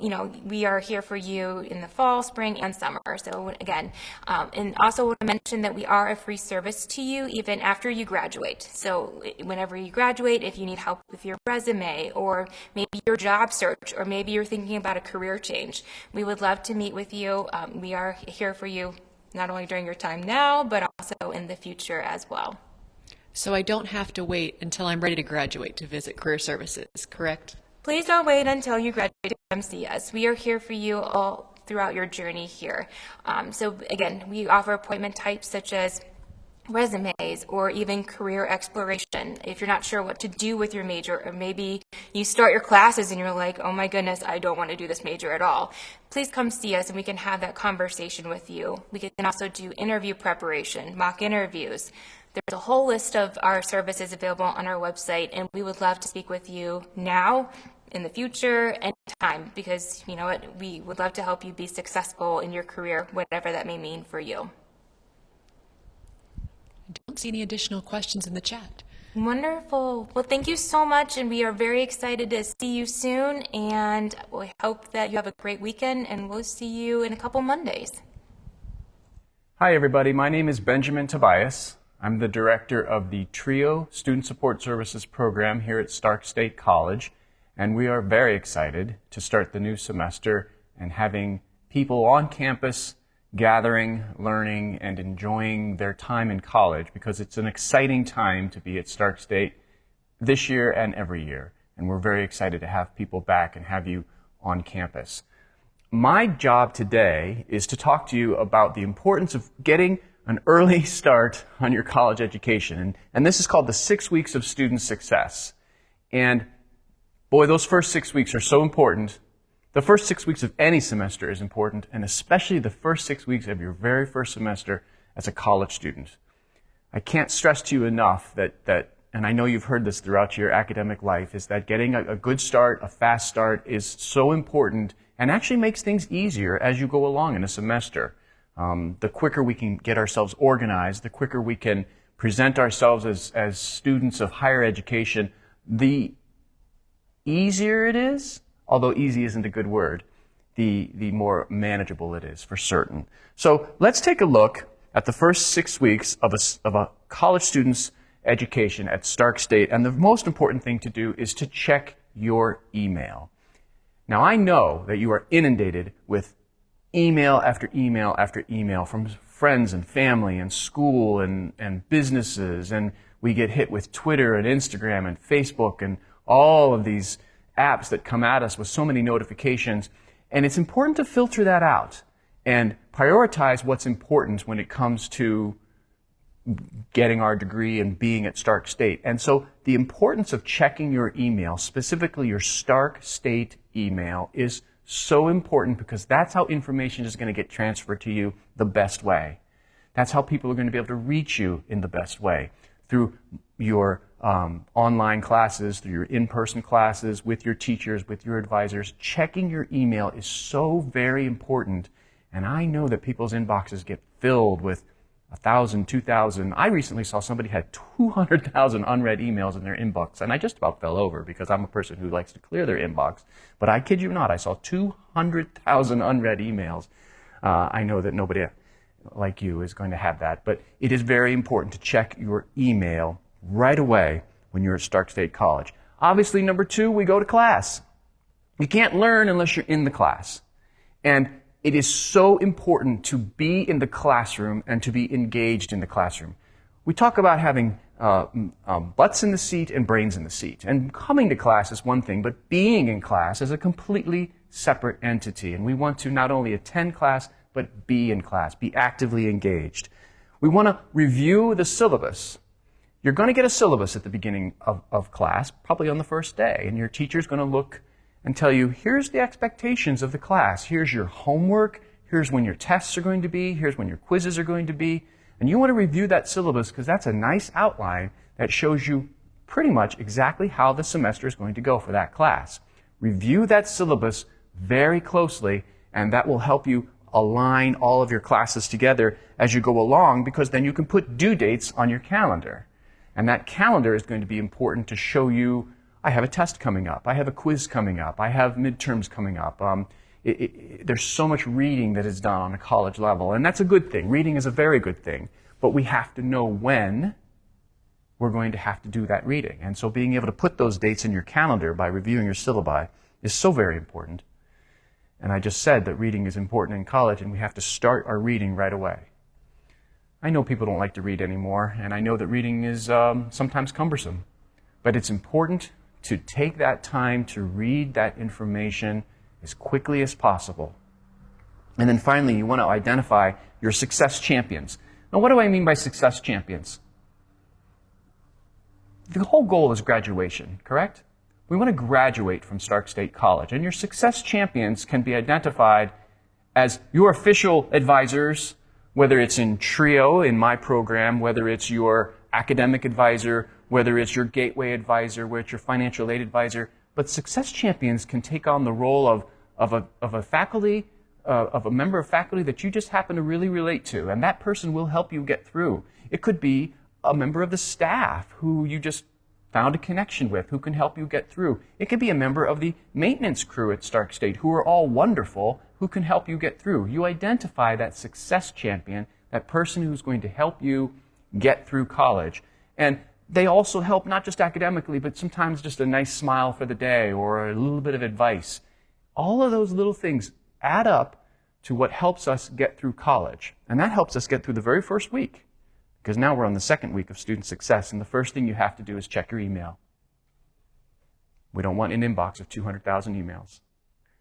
we are here for you in the fall, spring, and summer. So again, and also want to mention that we are a free service to you even after you graduate. So whenever you graduate, if you need help with your resume or maybe your job search, or maybe you're thinking about a career change, we would love to meet with you. We are here for you not only during your time now, but also in the future as well. So I don't have to wait until I'm ready to graduate to visit Career Services, correct? Please don't wait until you graduate to come see us. We are here for you all throughout your journey here. So again, we offer appointment types such as resumes or even career exploration. If you're not sure what to do with your major, or maybe you start your classes and you're like, oh my goodness, I don't want to do this major at all, please come see us and we can have that conversation with you. We can also do interview preparation, mock interviews, There's a whole list of our services available on our website, and we would love to speak with you now, in the future, anytime, because you know what, we would love to help you be successful in your career, whatever that may mean for you. I don't see any additional questions in the chat. Wonderful. Well, thank you so much, and we are very excited to see you soon, and we hope that you have a great weekend, and we'll see you in a couple Mondays. Hi, everybody. My name is Benjamin Tobias. I'm the director of the TRIO Student Support Services program here at Stark State College, and we are very excited to start the new semester and having people on campus gathering, learning, and enjoying their time in college, because it's an exciting time to be at Stark State this year and every year. And we're very excited to have people back and have you on campus. My job today is to talk to you about the importance of getting an early start on your college education. And this is called the 6 weeks of student success. And boy, those first 6 weeks are so important. The first 6 weeks of any semester is important, and especially the first 6 weeks of your very first semester as a college student. I can't stress to you enough that, and I know you've heard this throughout your academic life, is that getting a good start, a fast start, is so important and actually makes things easier as you go along in a semester. The quicker we can get ourselves organized, the quicker we can present ourselves as students of higher education, the easier it is, although easy isn't a good word, the more manageable it is for certain. So let's take a look at the first 6 weeks of a college student's education at Stark State. And the most important thing to do is to check your email. Now, I know that you are inundated with email after email after email from friends and family and school and businesses. And we get hit with Twitter and Instagram and Facebook and all of these apps that come at us with so many notifications. And it's important to filter that out and prioritize what's important when it comes to getting our degree and being at Stark State. And so the importance of checking your email, specifically your Stark State email, is so important, because that's how information is going to get transferred to you the best way. That's how people are going to be able to reach you in the best way, through your online classes, through your in-person classes, with your teachers, with your advisors. Checking your email is so very important. And I know that people's inboxes get filled with 1,000, 2,000. I recently saw somebody had 200,000 unread emails in their inbox, and I just about fell over, because I'm a person who likes to clear their inbox. But I kid you not, I saw 200,000 unread emails. I know that nobody like you is going to have that, but it is very important to check your email right away when you're at Stark State College. Obviously, number 2, we go to class. You can't learn unless you're in the class. And it is so important to be in the classroom and to be engaged in the classroom. We talk about having butts in the seat and brains in the seat. And coming to class is one thing, but being in class is a completely separate entity. And we want to not only attend class, but be in class, be actively engaged. We want to review the syllabus. You're going to get a syllabus at the beginning of class, probably on the first day, and your teacher's going to look and tell you, here's the expectations of the class. Here's your homework. Here's when your tests are going to be. Here's when your quizzes are going to be. And you want to review that syllabus, because that's a nice outline that shows you pretty much exactly how the semester is going to go for that class. Review that syllabus very closely, and that will help you align all of your classes together as you go along, because then you can put due dates on your calendar. And that calendar is going to be important to show you, I have a test coming up, I have a quiz coming up, I have midterms coming up. There's so much reading that is done on a college level, and that's a good thing. Reading is a very good thing, but we have to know when we're going to have to do that reading. And so being able to put those dates in your calendar by reviewing your syllabi is so very important. And I just said that reading is important in college, and we have to start our reading right away. I know people don't like to read anymore, and I know that reading is sometimes cumbersome, but it's important to take that time to read that information as quickly as possible. And then finally, you want to identify your success champions. Now, what do I mean by success champions? The whole goal is graduation, correct? We want to graduate from Stark State College, and your success champions can be identified as your official advisors, whether it's in TRIO in my program, whether it's your academic advisor, whether it's your gateway advisor, whether it's your financial aid advisor. But success champions can take on the role of a member of faculty that you just happen to really relate to, and that person will help you get through. It could be a member of the staff who you just found a connection with, who can help you get through. It could be a member of the maintenance crew at Stark State, who are all wonderful, who can help you get through. You identify that success champion, that person who's going to help you get through college. And they also help not just academically, but sometimes just a nice smile for the day or a little bit of advice. All of those little things add up to what helps us get through college. And that helps us get through the very first week, because now we're on the second week of student success, and the first thing you have to do is check your email. We don't want an inbox of 200,000 emails.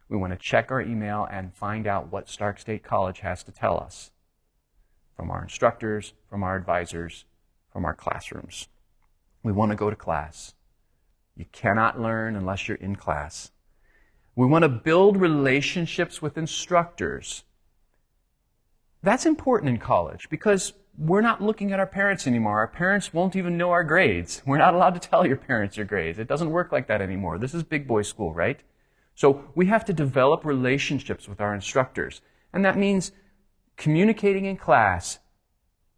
We want to check our email and find out what Stark State College has to tell us from our instructors, from our advisors, from our classrooms. We want to go to class. You cannot learn unless you're in class. We want to build relationships with instructors. That's important in college because we're not looking at our parents anymore. Our parents won't even know our grades. We're not allowed to tell your parents your grades. It doesn't work like that anymore. This is big boy school, right? So we have to develop relationships with our instructors. And that means communicating in class,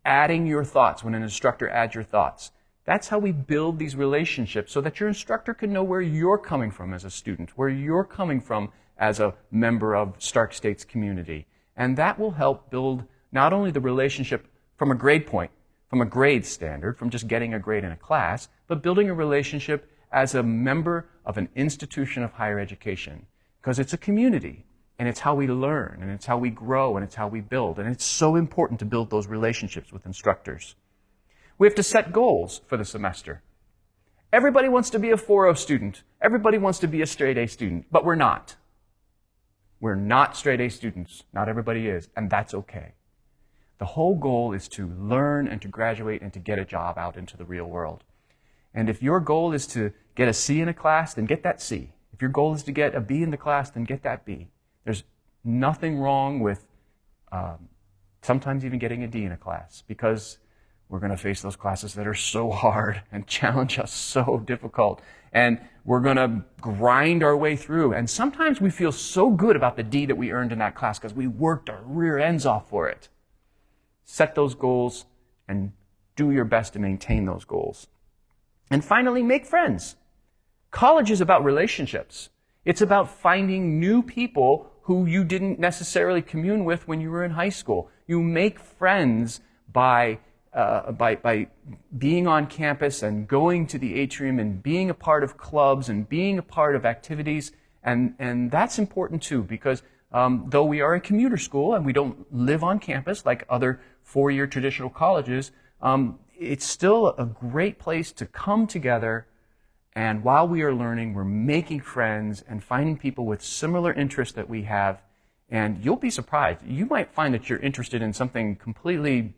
adding your thoughts when an instructor adds your thoughts. That's how we build these relationships so that your instructor can know where you're coming from as a student, where you're coming from as a member of Stark State's community. And that will help build not only the relationship from a grade point, from a grade standard, from just getting a grade in a class, but building a relationship as a member of an institution of higher education. Because it's a community, and it's how we learn, and it's how we grow, and it's how we build. And it's so important to build those relationships with instructors. We have to set goals for the semester. Everybody wants to be a 4.0 student. Everybody wants to be a straight A student, but we're not. We're not straight A students. Not everybody is, and that's okay. The whole goal is to learn and to graduate and to get a job out into the real world. And if your goal is to get a C in a class, then get that C. If your goal is to get a B in the class, then get that B. There's nothing wrong with sometimes even getting a D in a class, because we're going to face those classes that are so hard and challenge us so difficult. And we're going to grind our way through. And sometimes we feel so good about the D that we earned in that class because we worked our rear ends off for it. Set those goals and do your best to maintain those goals. And finally, make friends. College is about relationships. It's about finding new people who you didn't necessarily commune with when you were in high school. You make friends by being on campus and going to the atrium and being a part of clubs and being a part of activities. And that's important too, because though we are a commuter school and we don't live on campus like other four-year traditional colleges, it's still a great place to come together. And while we are learning, we're making friends and finding people with similar interests that we have. And you'll be surprised. You might find that you're interested in something completely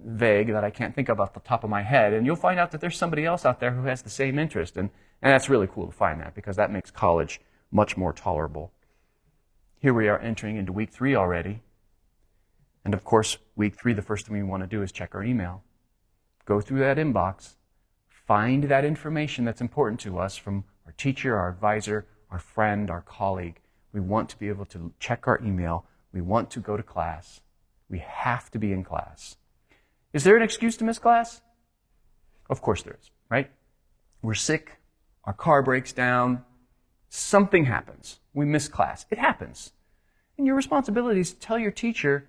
vague that I can't think of off the top of my head, and you'll find out that there's somebody else out there who has the same interest, and that's really cool to find that, because that makes college much more tolerable. Here we are entering into week 3 already, and of course, week 3, the first thing we want to do is check our email. Go through that inbox, find that information that's important to us from our teacher, our advisor, our friend, our colleague. We want to be able to check our email. We want to go to class. We have to be in class. Is there an excuse to miss class? Of course there is, right? We're sick, our car breaks down, something happens. We miss class. It happens. And your responsibility is to tell your teacher,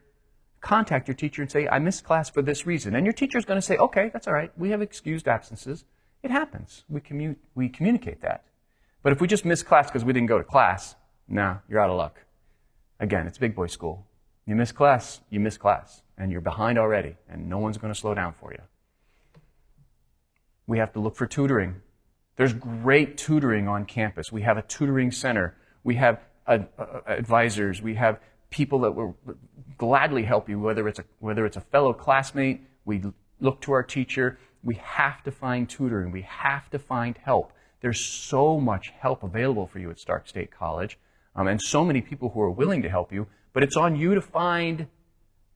contact your teacher and say, I missed class for this reason. And your teacher's going to say, okay, that's all right. We have excused absences. It happens. We communicate that. But if we just miss class because we didn't go to class, nah, you're out of luck. Again, it's big boy school. You miss class, and you're behind already, and no one's going to slow down for you. We have to look for tutoring. There's great tutoring on campus. We have a tutoring center. We have advisors. We have people that will gladly help you, whether it's a fellow classmate. We look to our teacher. We have to find tutoring. We have to find help. There's so much help available for you at Stark State College, and so many people who are willing to help you. But it's on you to find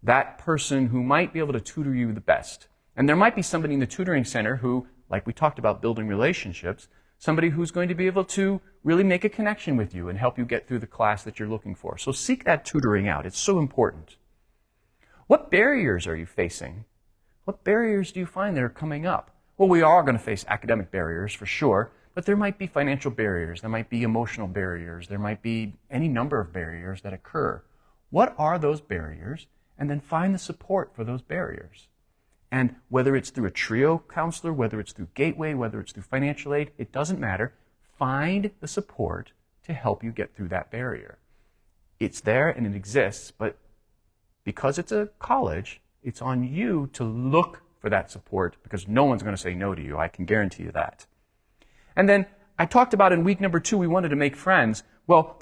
that person who might be able to tutor you the best. And there might be somebody in the tutoring center who, like we talked about building relationships, somebody who's going to be able to really make a connection with you and help you get through the class that you're looking for. So seek that tutoring out. It's so important. What barriers are you facing? What barriers do you find that are coming up? Well, we are going to face academic barriers for sure, but there might be financial barriers, there might be emotional barriers, there might be any number of barriers that occur. What are those barriers? And then find the support for those barriers. And whether it's through a TRIO counselor, whether it's through Gateway, whether it's through financial aid, it doesn't matter. Find the support to help you get through that barrier. It's there and it exists, but because it's a college, it's on you to look for that support because no one's going to say no to you. I can guarantee you that. And then I talked about in week number 2, we wanted to make friends. Well,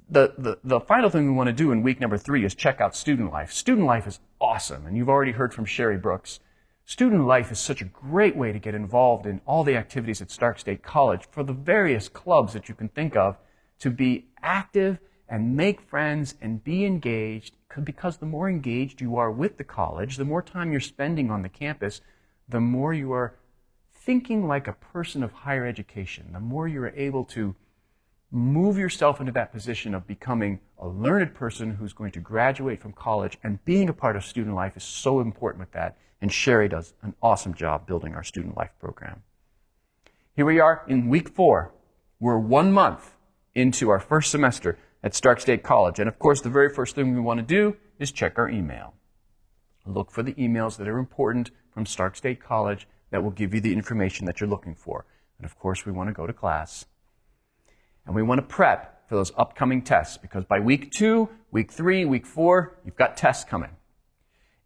the final thing we want to do in week number 3 is check out student life. Student life is awesome, and you've already heard from Sherry Brooks. Student life is such a great way to get involved in all the activities at Stark State College for the various clubs that you can think of, to be active and make friends and be engaged, because the more engaged you are with the college, the more time you're spending on the campus, the more you are thinking like a person of higher education, the more you're able to move yourself into that position of becoming a learned person who's going to graduate from college, and being a part of student life is so important with that. And Sherry does an awesome job building our student life program. Here we are in week 4. We're 1 month into our first semester at Stark State College. And of course, the very first thing we want to do is check our email. Look for the emails that are important from Stark State College that will give you the information that you're looking for. And of course, we want to go to class. And we want to prep for those upcoming tests, because by week 2, week 3, week 4, you've got tests coming.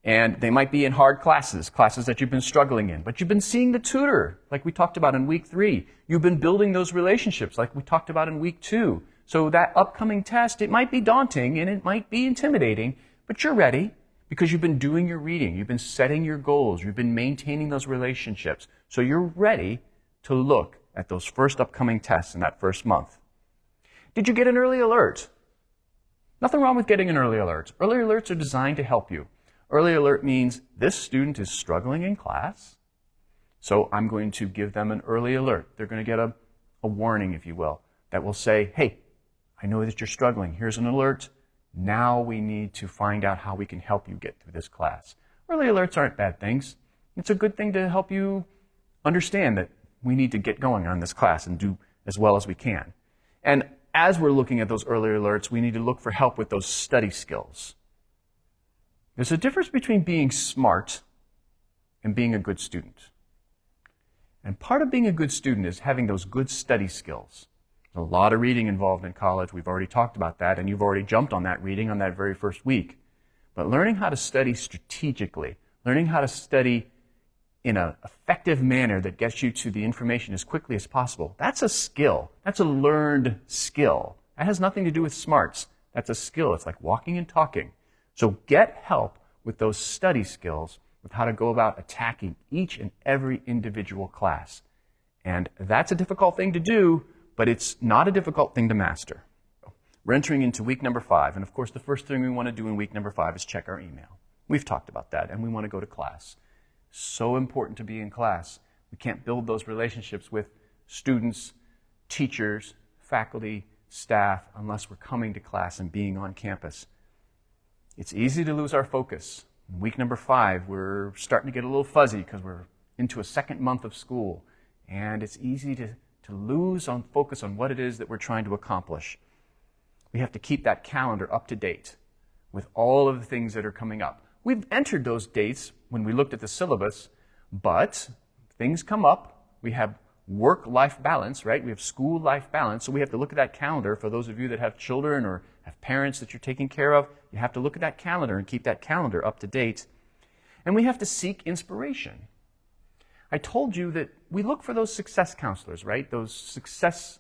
And they might be in hard classes that you've been struggling in, but you've been seeing the tutor, like we talked about in week 3. You've been building those relationships, like we talked about in week 2. So that upcoming test, it might be daunting and it might be intimidating, but you're ready because you've been doing your reading, you've been setting your goals, you've been maintaining those relationships. So you're ready to look at those first upcoming tests in that first month. Did you get an early alert? Nothing wrong with getting an early alert. Early alerts are designed to help you. Early alert means this student is struggling in class, so I'm going to give them an early alert. They're going to get a warning, if you will, that will say, hey, I know that you're struggling. Here's an alert. Now we need to find out how we can help you get through this class. Early alerts aren't bad things. It's a good thing to help you understand that we need to get going on this class and do as well as we can. And as we're looking at those early alerts, we need to look for help with those study skills. There's a difference between being smart and being a good student. And part of being a good student is having those good study skills. There's a lot of reading involved in college. We've already talked about that, and you've already jumped on that reading on that very first week. But learning how to study strategically, learning how to study in an effective manner that gets you to the information as quickly as possible, that's a skill. That's a learned skill. That has nothing to do with smarts. That's a skill. It's like walking and talking. So get help with those study skills, with how to go about attacking each and every individual class. And that's a difficult thing to do, but it's not a difficult thing to master. We're entering into week number 5, and of course the first thing we want to do in week number 5 is check our email. We've talked about that, and we want to go to class. So important to be in class. We can't build those relationships with students, teachers, faculty, staff, unless we're coming to class and being on campus. It's easy to lose our focus. In week number 5, we're starting to get a little fuzzy because we're into a second month of school, and it's easy to lose on focus on what it is that we're trying to accomplish. We have to keep that calendar up to date with all of the things that are coming up. We've entered those dates when we looked at the syllabus, but things come up. We have work-life balance, right? We have school-life balance, so we have to look at that calendar. For those of you that have children or have parents that you're taking care of, you have to look at that calendar and keep that calendar up to date. And we have to seek inspiration. I told you that we look for those success counselors, right? Those success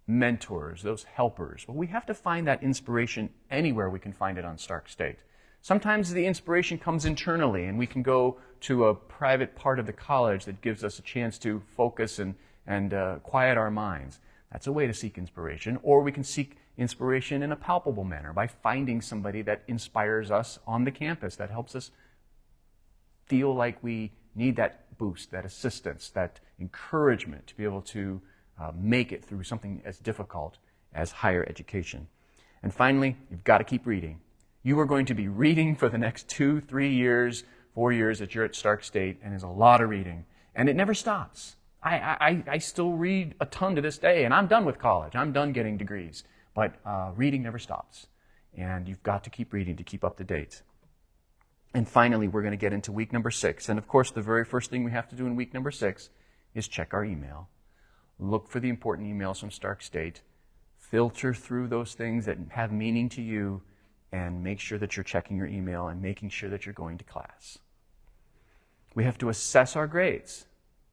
mentors, those helpers. Well, we have to find that inspiration anywhere we can find it on Stark State. Sometimes the inspiration comes internally, and we can go to a private part of the college that gives us a chance to focus and quiet our minds. That's a way to seek inspiration. Or we can seek inspiration in a palpable manner by finding somebody that inspires us on the campus, that helps us feel like we need that boost, that assistance, that encouragement to be able to make it through something as difficult as higher education. And finally, you've got to keep reading. You are going to be reading for the next 2, 3 years, 4 years that you're at Stark State, and there's a lot of reading. And it never stops. I still read a ton to this day, and I'm done with college. I'm done getting degrees. But reading never stops. And you've got to keep reading to keep up to date. And finally, we're going to get into week number 6. And of course, the very first thing we have to do in week number 6 is check our email. Look for the important emails from Stark State. Filter through those things that have meaning to you, and make sure that you're checking your email and making sure that you're going to class. We have to assess our grades.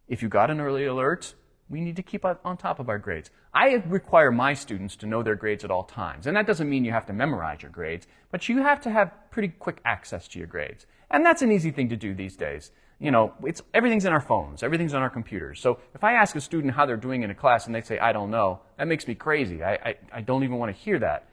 If you got an early alert, we need to keep on top of our grades. I require my students to know their grades at all times. And that doesn't mean you have to memorize your grades, but you have to have pretty quick access to your grades. And that's an easy thing to do these days. You know, everything's in our phones, everything's on our computers. So if I ask a student how they're doing in a class and they say, I don't know, that makes me crazy. I don't even want to hear that.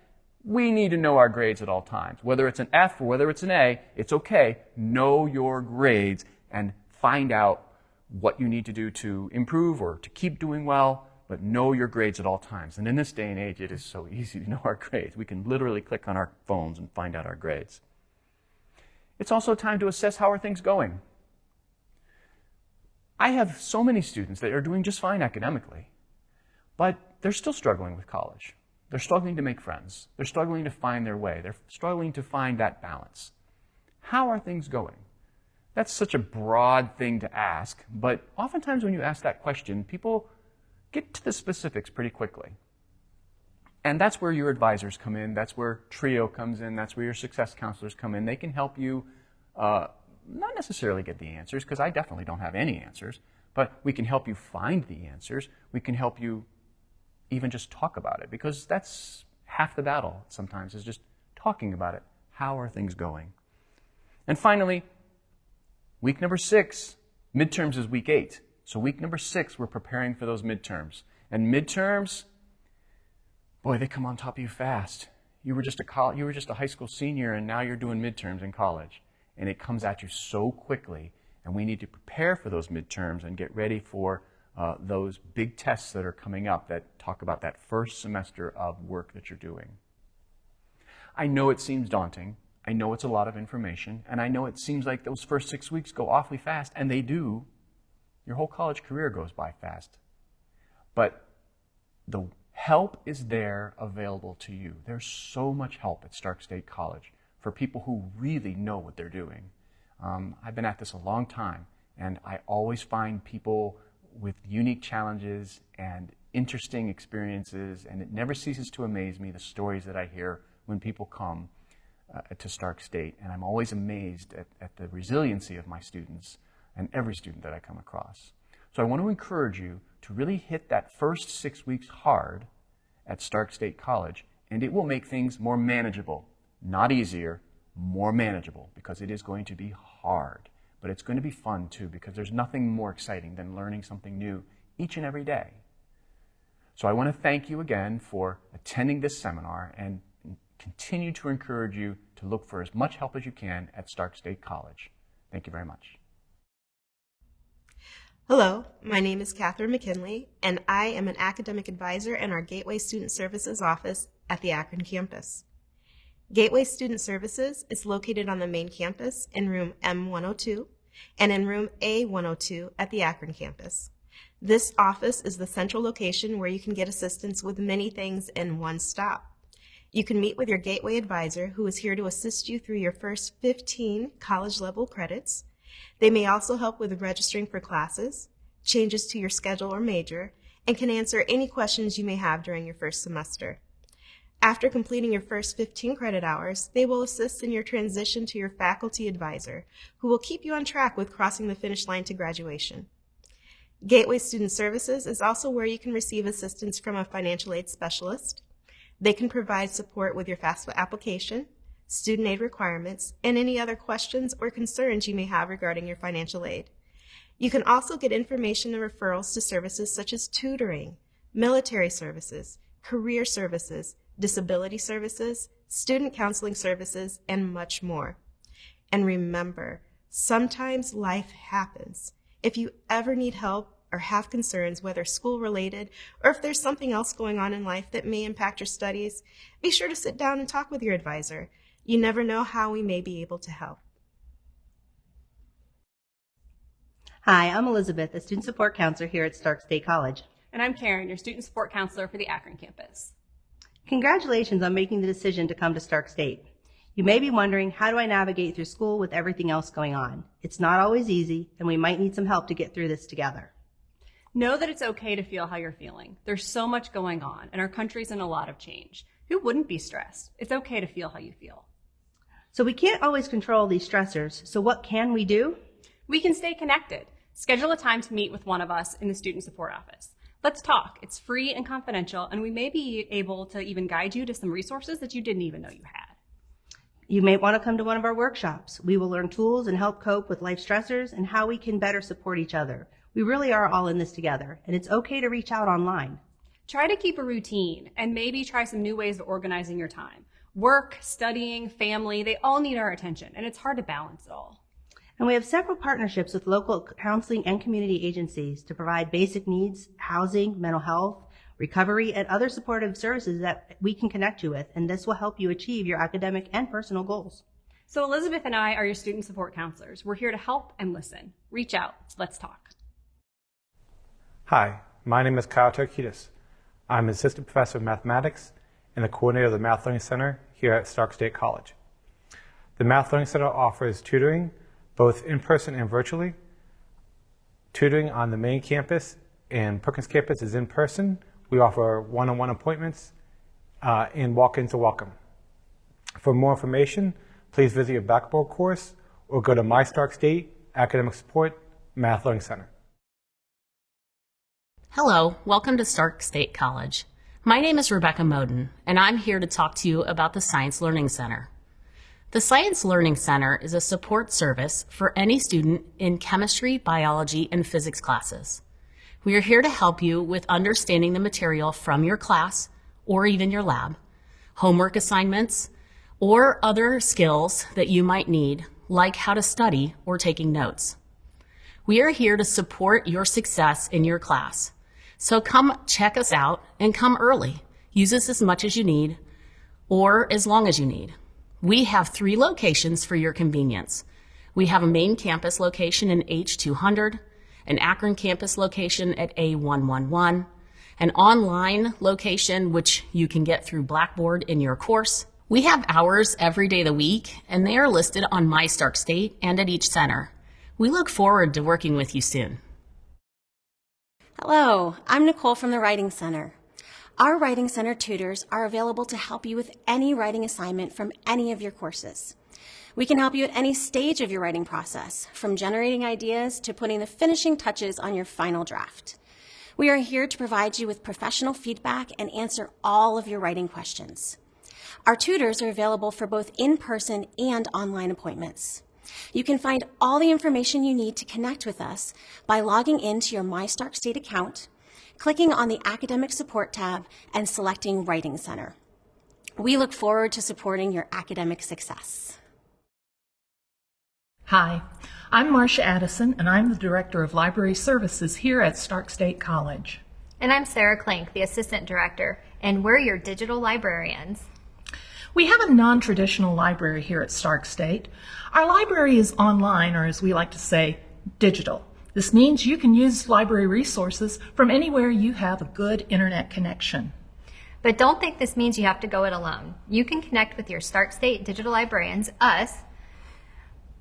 We need to know our grades at all times. Whether it's an F or whether it's an A, it's okay. Know your grades and find out what you need to do to improve or to keep doing well, but know your grades at all times. And in this day and age, it is so easy to know our grades. We can literally click on our phones and find out our grades. It's also time to assess how are things going. I have so many students that are doing just fine academically, but they're still struggling with college. They're struggling to make friends. They're struggling to find their way. They're struggling to find that balance. How are things going? That's such a broad thing to ask, but oftentimes when you ask that question, people get to the specifics pretty quickly. And that's where your advisors come in. That's where TRIO comes in. That's where your success counselors come in. They can help you not necessarily get the answers, because I definitely don't have any answers, but we can help you find the answers. We can help you even just talk about it, because that's half the battle sometimes, is just talking about it. How are things going? And finally, week number 6, midterms is week 8. So week number 6, we're preparing for those midterms. And midterms, boy, they come on top of you fast. You were just a high school senior, and now you're doing midterms in college. And it comes at you so quickly, and we need to prepare for those midterms and get ready for those big tests that are coming up that talk about that first semester of work that you're doing. I know it seems daunting. I know it's a lot of information, and I know it seems like those first 6 weeks go awfully fast, and they do. Your whole college career goes by fast. But the help is there available to you. There's so much help at Stark State College for people who really know what they're doing. I've been at this a long time, and I always find people with unique challenges and interesting experiences, and it never ceases to amaze me, the stories that I hear when people come to Stark State. And I'm always amazed at the resiliency of my students and every student that I come across. So I want to encourage you to really hit that first 6 weeks hard at Stark State College, and it will make things more manageable. Not easier, more manageable, because it is going to be hard. But it's going to be fun too, because there's nothing more exciting than learning something new each and every day. So I want to thank you again for attending this seminar, and continue to encourage you to look for as much help as you can at Stark State College. Thank you very much. Hello, my name is Catherine McKinley, and I am an academic advisor in our Gateway Student Services office at the Akron campus. Gateway Student Services is located on the main campus in room M102 and in room A102 at the Akron campus. This office is the central location where you can get assistance with many things in one stop. You can meet with your Gateway advisor, who is here to assist you through your first 15 college-level credits. They may also help with registering for classes, changes to your schedule or major, and can answer any questions you may have during your first semester. After completing your first 15 credit hours, they will assist in your transition to your faculty advisor, who will keep you on track with crossing the finish line to graduation. Gateway Student Services is also where you can receive assistance from a financial aid specialist. They can provide support with your FAFSA application, student aid requirements, and any other questions or concerns you may have regarding your financial aid. You can also get information and referrals to services such as tutoring, military services, career services, disability services, student counseling services, and much more. And remember, Sometimes life happens. If you ever need help or have concerns, whether school related or if there's something else going on in life that may impact your studies, be sure to sit down and talk with your advisor. You never know how we may be able to help. Hi, I'm Elizabeth, a student support counselor here at Stark State College. And I'm Karen, your student support counselor for the Akron campus. Congratulations on making the decision to come to Stark State. You may be wondering, how do I navigate through school with everything else going on? It's not always easy, and we might need some help to get through this together. Know that it's okay to feel how you're feeling. There's so much going on, and our country's in a lot of change. Who wouldn't be stressed? It's okay to feel how you feel. So we can't always control these stressors, so what can we do? We can stay connected. Schedule a time to meet with one of us in the student support office. Let's talk. It's free and confidential, and we may be able to even guide you to some resources that you didn't even know you had. You may want to come to one of our workshops. We will learn tools and help cope with life stressors and how we can better support each other. We really are all in this together, and it's okay to reach out online. Try to keep a routine and maybe try some new ways of organizing your time. Work, studying, family, they all need our attention, and it's hard to balance it all. And we have several partnerships with local counseling and community agencies to provide basic needs, housing, mental health, recovery, and other supportive services that we can connect you with, and this will help you achieve your academic and personal goals. So Elizabeth and I are your student support counselors. We're here to help and listen. Reach out. Let's talk. Hi, my name is Kyle Turkidis. I'm Assistant Professor of Mathematics and the coordinator of the Math Learning Center here at Stark State College. The Math Learning Center offers tutoring both in person and virtually. Tutoring on the main campus and Perkins campus is in person. We offer one-on-one appointments and walk-ins are welcome. For more information, please visit your Blackboard course or go to My Stark State Academic Support Math Learning Center. Hello, welcome to Stark State College. My name is Rebecca Moden, and I'm here to talk to you about the Science Learning Center. The Science Learning Center is a support service for any student in chemistry, biology, and physics classes. We are here to help you with understanding the material from your class or even your lab, homework assignments, or other skills that you might need, like how to study or taking notes. We are here to support your success in your class. So come check us out and come early. Use us as much as you need or as long as you need. We have 3 locations for your convenience. We have a main campus location in H200, an Akron campus location at A111, an online location which you can get through Blackboard in your course. We have hours every day of the week, and they are listed on My Stark State and at each center. We look forward to working with you soon. Hello, I'm Nicole from the Writing Center. Our Writing Center tutors are available to help you with any writing assignment from any of your courses. We can help you at any stage of your writing process, from generating ideas to putting the finishing touches on your final draft. We are here to provide you with professional feedback and answer all of your writing questions. Our tutors are available for both in-person and online appointments. You can find all the information you need to connect with us by logging into your My Stark State account, clicking on the Academic Support tab, and selecting Writing Center. We look forward to supporting your academic success. Hi, I'm Marcia Addison, and I'm the Director of Library Services here at Stark State College. And I'm Sarah Clank, the Assistant Director, and we're your digital librarians. We have a non-traditional library here at Stark State. Our library is online, or as we like to say, digital. This means you can use library resources from anywhere you have a good internet connection. But don't think this means you have to go it alone. You can connect with your Stark State digital librarians, us,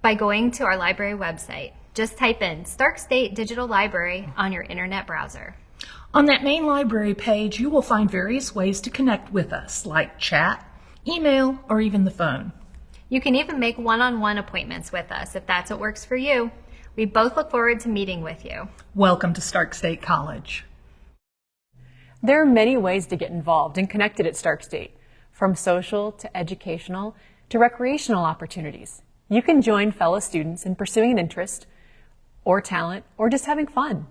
by going to our library website. Just type in Stark State Digital Library on your internet browser. On that main library page, you will find various ways to connect with us, like chat, email, or even the phone. You can even make one-on-one appointments with us if that's what works for you. We both look forward to meeting with you. Welcome to Stark State College. There are many ways to get involved and connected at Stark State, from social to educational to recreational opportunities. You can join fellow students in pursuing an interest or talent or just having fun.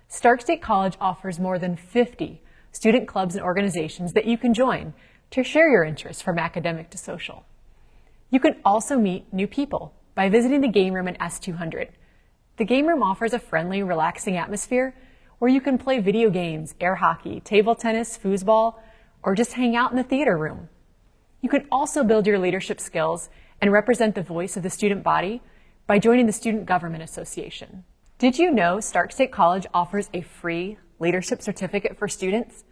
Stark State College offers more than 50 student clubs and organizations that you can join to share your interests from academic to social. You can also meet new people, by visiting the game room in S200. The game room offers a friendly, relaxing atmosphere where you can play video games, air hockey, table tennis, foosball, or just hang out in the theater room. You can also build your leadership skills and represent the voice of the student body by joining the Student Government Association. Did you know Stark State College offers a free leadership certificate for students?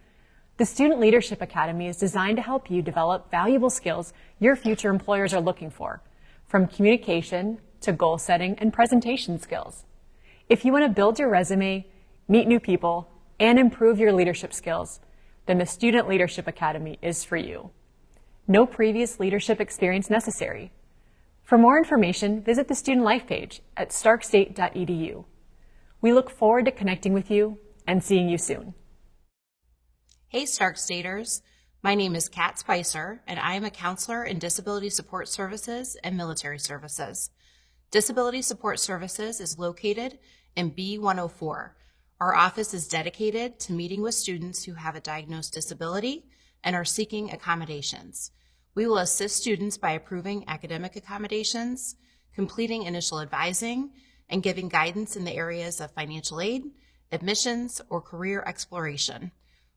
The Student Leadership Academy is designed to help you develop valuable skills your future employers are looking for, from communication to goal setting and presentation skills. If you want to build your resume, meet new people, and improve your leadership skills, then the Student Leadership Academy is for you. No previous leadership experience necessary. For more information, visit the Student Life page at starkstate.edu. We look forward to connecting with you and seeing you soon. Hey Stark Staters, my name is Kat Spicer and I am a counselor in Disability Support Services and Military Services. Disability Support Services is located in B104. Our office is dedicated to meeting with students who have a diagnosed disability and are seeking accommodations. We will assist students by approving academic accommodations, completing initial advising, and giving guidance in the areas of financial aid, admissions, or career exploration.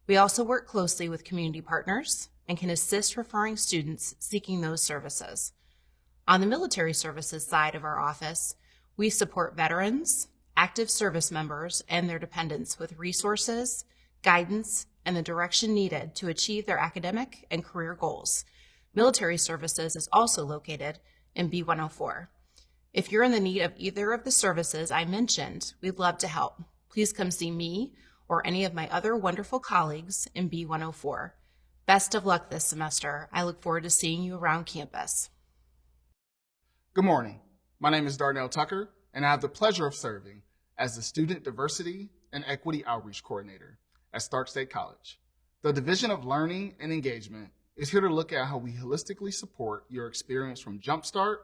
We also work closely with community partners and can assist referring students seeking those services. On the military services side of our office, we support veterans, active service members, and their dependents with resources, guidance, and the direction needed to achieve their academic and career goals. Military services is also located in B104. If you're in the need of either of the services I mentioned, we'd love to help. Please come see me or any of my other wonderful colleagues in B104. Best of luck this semester. I look forward to seeing you around campus. Good morning. My name is Darnell Tucker, and I have the pleasure of serving as the Student Diversity and Equity Outreach Coordinator at Stark State College. The Division of Learning and Engagement is here to look at how we holistically support your experience from Jumpstart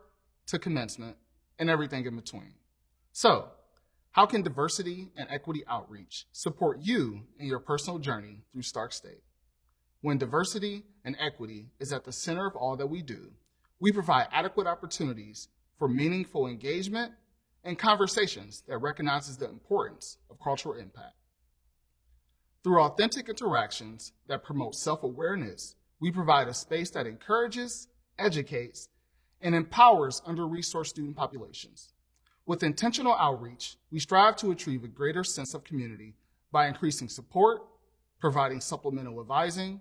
to commencement and everything in between. So, how can diversity and equity outreach support you in your personal journey through Stark State? When diversity and equity is at the center of all that we do, we provide adequate opportunities for meaningful engagement and conversations that recognizes the importance of cultural impact. Through authentic interactions that promote self-awareness, we provide a space that encourages, educates, and empowers under-resourced student populations. With intentional outreach, we strive to achieve a greater sense of community by increasing support, providing supplemental advising,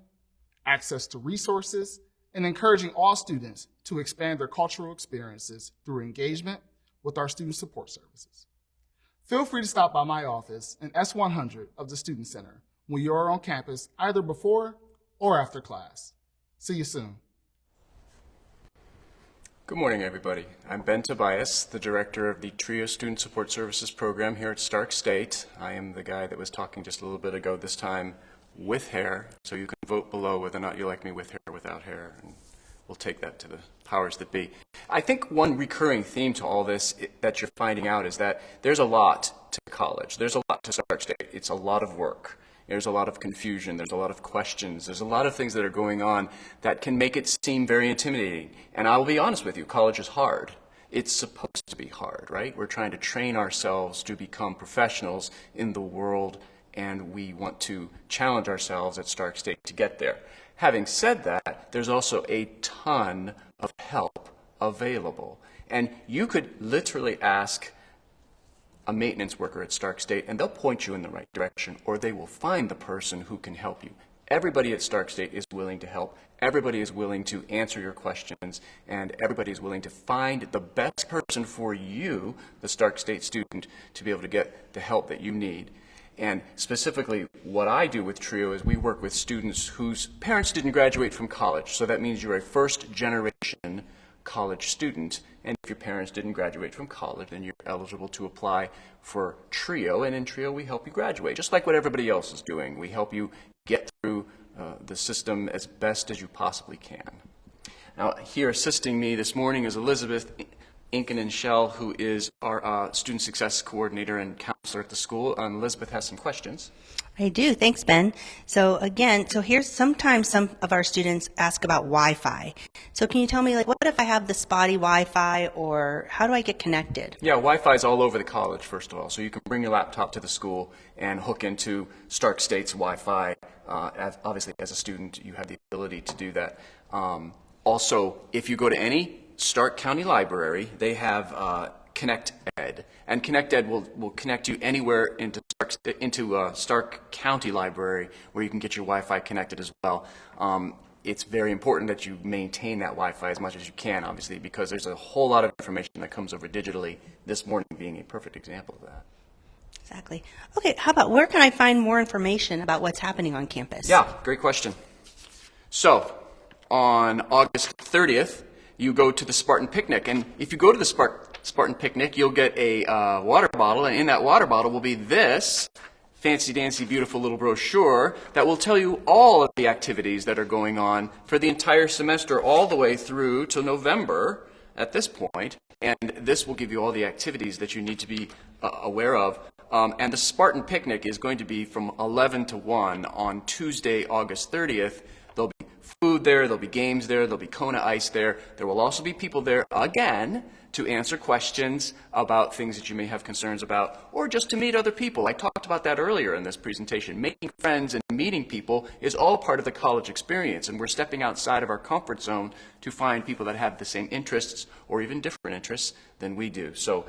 access to resources, and encouraging all students to expand their cultural experiences through engagement with our student support services. Feel free to stop by my office in S100 of the Student Center when you are on campus either before or after class. See you soon. Good morning, everybody. I'm Ben Tobias, the director of the TRIO Student Support Services program here at Stark State. I am the guy that was talking just a little bit ago, this time with hair, so you can vote below whether or not you like me with hair or without hair, and we'll take that to the powers that be. I think one recurring theme to all this that you're finding out is that there's a lot to college. There's a lot to Stark State. It's a lot of work. There's a lot of confusion, there's a lot of questions, there's a lot of things that are going on that can make it seem very intimidating. And I will be honest with you, college is hard. It's supposed to be hard, right? We're trying to train ourselves to become professionals in the world, and we want to challenge ourselves at Stark State to get there. Having said that, there's also a ton of help available. And you could literally ask a maintenance worker at Stark State, and they'll point you in the right direction, or they will find the person who can help you. Everybody at Stark State is willing to help. Everybody is willing to answer your questions, and everybody is willing to find the best person for you, the Stark State student, to be able to get the help that you need. And specifically, what I do with TRIO is we work with students whose parents didn't graduate from college. So that means you're a first-generation college student, and if your parents didn't graduate from college, then you're eligible to apply for TRIO, and in TRIO we help you graduate, just like what everybody else is doing. We help you get through the system as best as you possibly can. Now, here assisting me this morning is Elizabeth. Inken and Shell, who is our student success coordinator and counselor at the school. Elizabeth has some questions. I do. Thanks, Ben. So here's sometimes some of our students ask about Wi-Fi. So can you tell me, like, what if I have the spotty Wi-Fi, or how do I get connected? Yeah, Wi-Fi is all over the college, first of all. So you can bring your laptop to the school and hook into Stark State's Wi-Fi. Obviously, as a student, you have the ability to do that. Also, if you go to any Stark County library, they have Connect Ed, and Connect Ed will connect you anywhere into Stark County Library, where you can get your Wi-Fi connected as well. It's very important that you maintain that Wi-Fi as much as you can, obviously, because there's a whole lot of information that comes over digitally, this morning being a perfect example of that. Exactly. Okay, how about where can I find more information about what's happening on campus? Yeah, great question. So, on August 30th, you go to the Spartan Picnic, and if you go to the Spartan Picnic, you'll get a water bottle, and in that water bottle will be this fancy-dancy, beautiful little brochure that will tell you all of the activities that are going on for the entire semester, all the way through to November at this point, and this will give you all the activities that you need to be aware of. And the Spartan Picnic is going to be from 11 to 1 on Tuesday, August 30th. There'll be food there, there'll be games there, there'll be Kona Ice there. There will also be people there again to answer questions about things that you may have concerns about, or just to meet other people. I talked about that earlier in this presentation. Making friends and meeting people is all part of the college experience, and we're stepping outside of our comfort zone to find people that have the same interests or even different interests than we do. So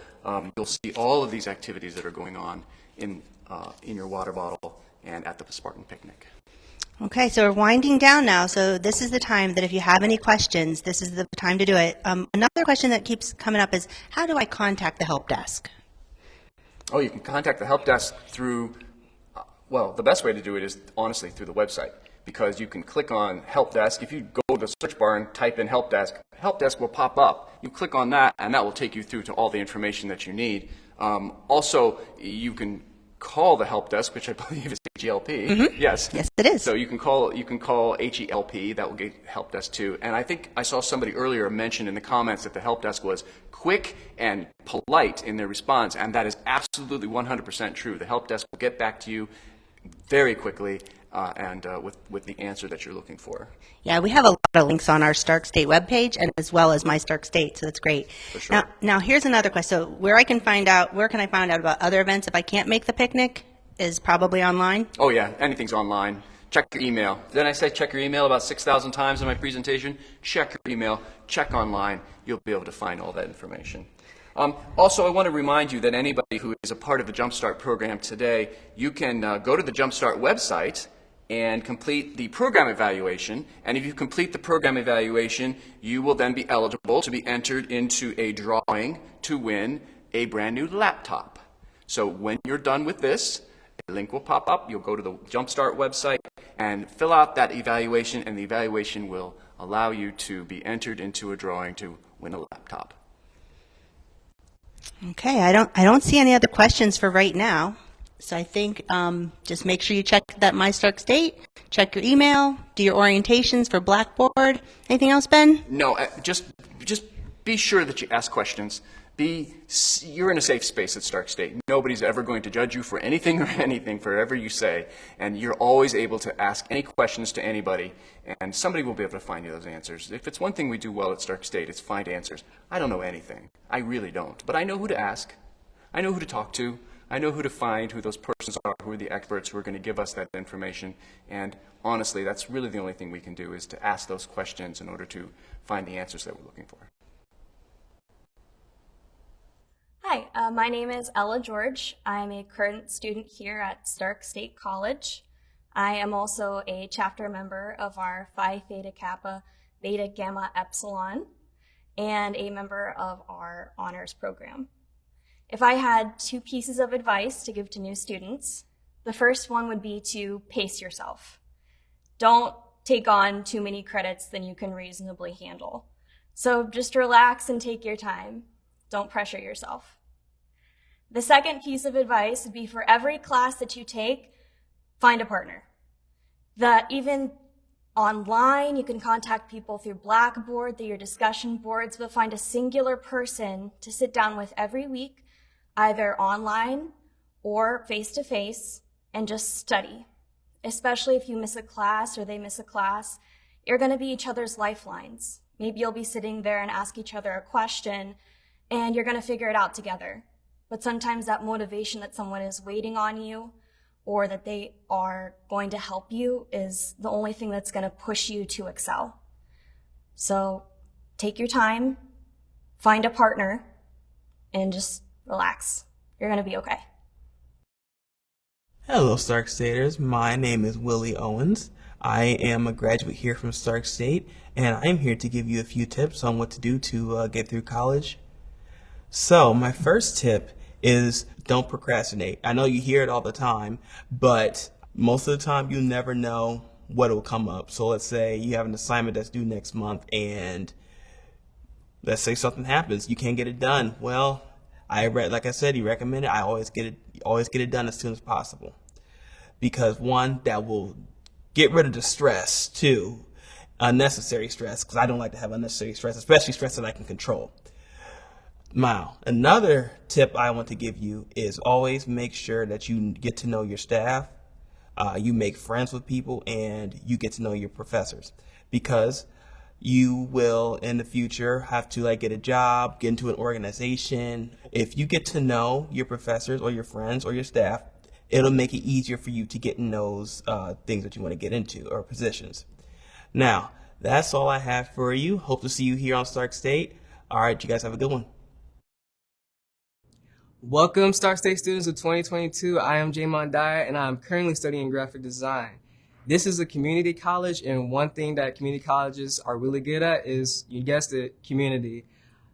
you'll see all of these activities that are going on in your water bottle and at the Spartan Picnic. Okay, so we're winding down now, so this is the time that if you have any questions, this is the time to do it. Another question that keeps coming up is, how do I contact the help desk? Oh, you can contact the help desk through, well, the best way to do it is honestly through the website, because you can click on help desk. If you go to the search bar and type in help desk will pop up. You click on that, and that will take you through to all the information that you need. Also, you can call the help desk, which I believe is HELP. Mm-hmm. Yes. Yes, it is. So you can call HELP. That will get help desk too. And I think I saw somebody earlier mention in the comments that the help desk was quick and polite in their response, and that is absolutely 100% true. The help desk will get back to you very quickly and with the answer that you're looking for. Yeah, we have a lot of links on our Stark State webpage, and as well as My Stark State, so that's great. For sure. Now here's another question. So where can I find out about other events if I can't make the picnic? Is probably online? Oh yeah, anything's online. Check your email. Didn't I say check your email about 6,000 times in my presentation? Check your email, check online. You'll be able to find all that information. Also, I want to remind you that anybody who is a part of the Jumpstart program today, you can go to the Jumpstart website and complete the program evaluation. And if you complete the program evaluation, you will then be eligible to be entered into a drawing to win a brand new laptop. So when you're done with this, a link will pop up. You'll go to the Jumpstart website and fill out that evaluation, and the evaluation will allow you to be entered into a drawing to win a laptop. Okay, I don't see any other questions for right now. So I think just make sure you check that My Stark State, check your email, do your orientations for Blackboard. Anything else, Ben? No, just be sure that you ask questions. You're in a safe space at Stark State. Nobody's ever going to judge you for anything or anything, for whatever you say, and you're always able to ask any questions to anybody, and somebody will be able to find you those answers. If it's one thing we do well at Stark State, it's find answers. I don't know anything. I really don't. But I know who to ask. I know who to talk to. I know who to find, who those persons are, who are the experts who are going to give us that information. And honestly, that's really the only thing we can do, is to ask those questions in order to find the answers that we're looking for. Hi, my name is Ella George. I'm a current student here at Stark State College. I am also a chapter member of our Phi Theta Kappa Beta Gamma Epsilon and a member of our honors program. If I had two pieces of advice to give to new students, the first one would be to pace yourself. Don't take on too many credits than you can reasonably handle. So just relax and take your time. Don't pressure yourself. The second piece of advice would be, for every class that you take, find a partner. That even Online, you can contact people through Blackboard, through your discussion boards, but find a singular person to sit down with every week, either online or face-to-face, and just study. Especially if you miss a class or they miss a class, you're going to be each other's lifelines. Maybe you'll be sitting there and ask each other a question, and you're going to figure it out together. But sometimes that motivation that someone is waiting on you or that they are going to help you is the only thing that's going to push you to excel. So take your time, find a partner, and just relax. You're going to be okay. Hello, Stark Staters. My name is Willie Owens. I am a graduate here from Stark State, and I'm here to give you a few tips on what to do to get through college. So my first tip is don't procrastinate. I know you hear it all the time, but most of the time you never know what will come up. So let's say you have an assignment that's due next month and let's say something happens. You can't get it done. Well, like I said, you recommend it. I always get it done as soon as possible. Because one, that will get rid of the stress. Two, unnecessary stress, because I don't like to have unnecessary stress, especially stress that I can control. Now, another tip I want to give you is always make sure that you get to know your staff, you make friends with people, and you get to know your professors. Because you will, in the future, have to get a job, get into an organization. If you get to know your professors or your friends or your staff, it'll make it easier for you to get in those things that you want to get into or positions. Now, that's all I have for you. Hope to see you here on Stark State. All right, you guys have a good one. Welcome, Stark State students of 2022. I am Jamon Dyer, and I'm currently studying graphic design. This is a community college, and one thing that community colleges are really good at is, you guessed it, community.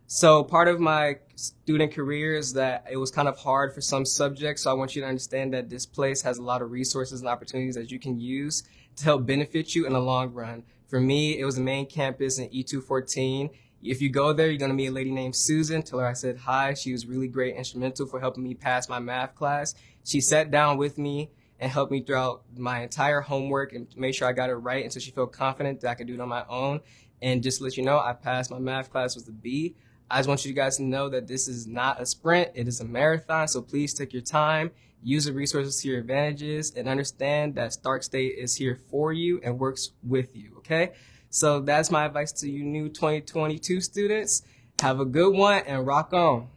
So part of my student career is that it was kind of hard for some subjects, so I want you to understand that this place has a lot of resources and opportunities that you can use to help benefit you in the long run. For me, it was the main campus in E214. If you go there, you're going to meet a lady named Susan. Tell her I said hi. She was really great, instrumental for helping me pass my math class. She sat down with me and helped me throughout my entire homework and made sure I got it right until she felt confident that I could do it on my own. And just to let you know, I passed my math class with a B. I just want you guys to know that this is not a sprint. It is a marathon. So please take your time, use the resources to your advantages, and understand that Stark State is here for you and works with you, okay? So that's my advice to you new 2022 students. Have a good one and rock on.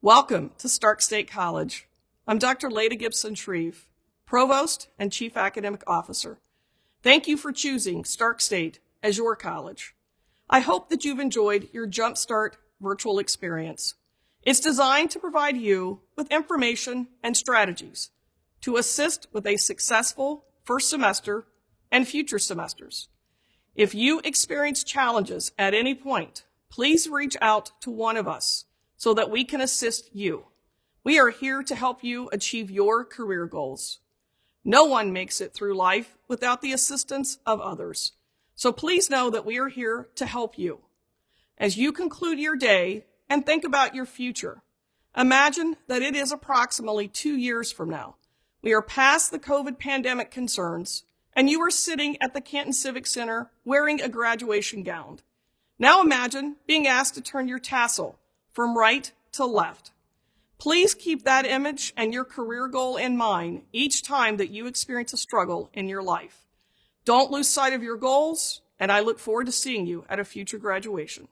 Welcome to Stark State College. I'm Dr. Leda Gibson-Shreve, Provost and Chief Academic Officer. Thank you for choosing Stark State as your college. I hope that you've enjoyed your Jumpstart virtual experience. It's designed to provide you with information and strategies to assist with a successful first semester and future semesters. If you experience challenges at any point, please reach out to one of us so that we can assist you. We are here to help you achieve your career goals. No one makes it through life without the assistance of others. So please know that we are here to help you. As you conclude your day and think about your future, imagine that it is approximately 2 years from now. We are past the COVID pandemic concerns, and you are sitting at the Canton Civic Center wearing a graduation gown. Now imagine being asked to turn your tassel from right to left. Please keep that image and your career goal in mind each time that you experience a struggle in your life. Don't lose sight of your goals, and I look forward to seeing you at a future graduation.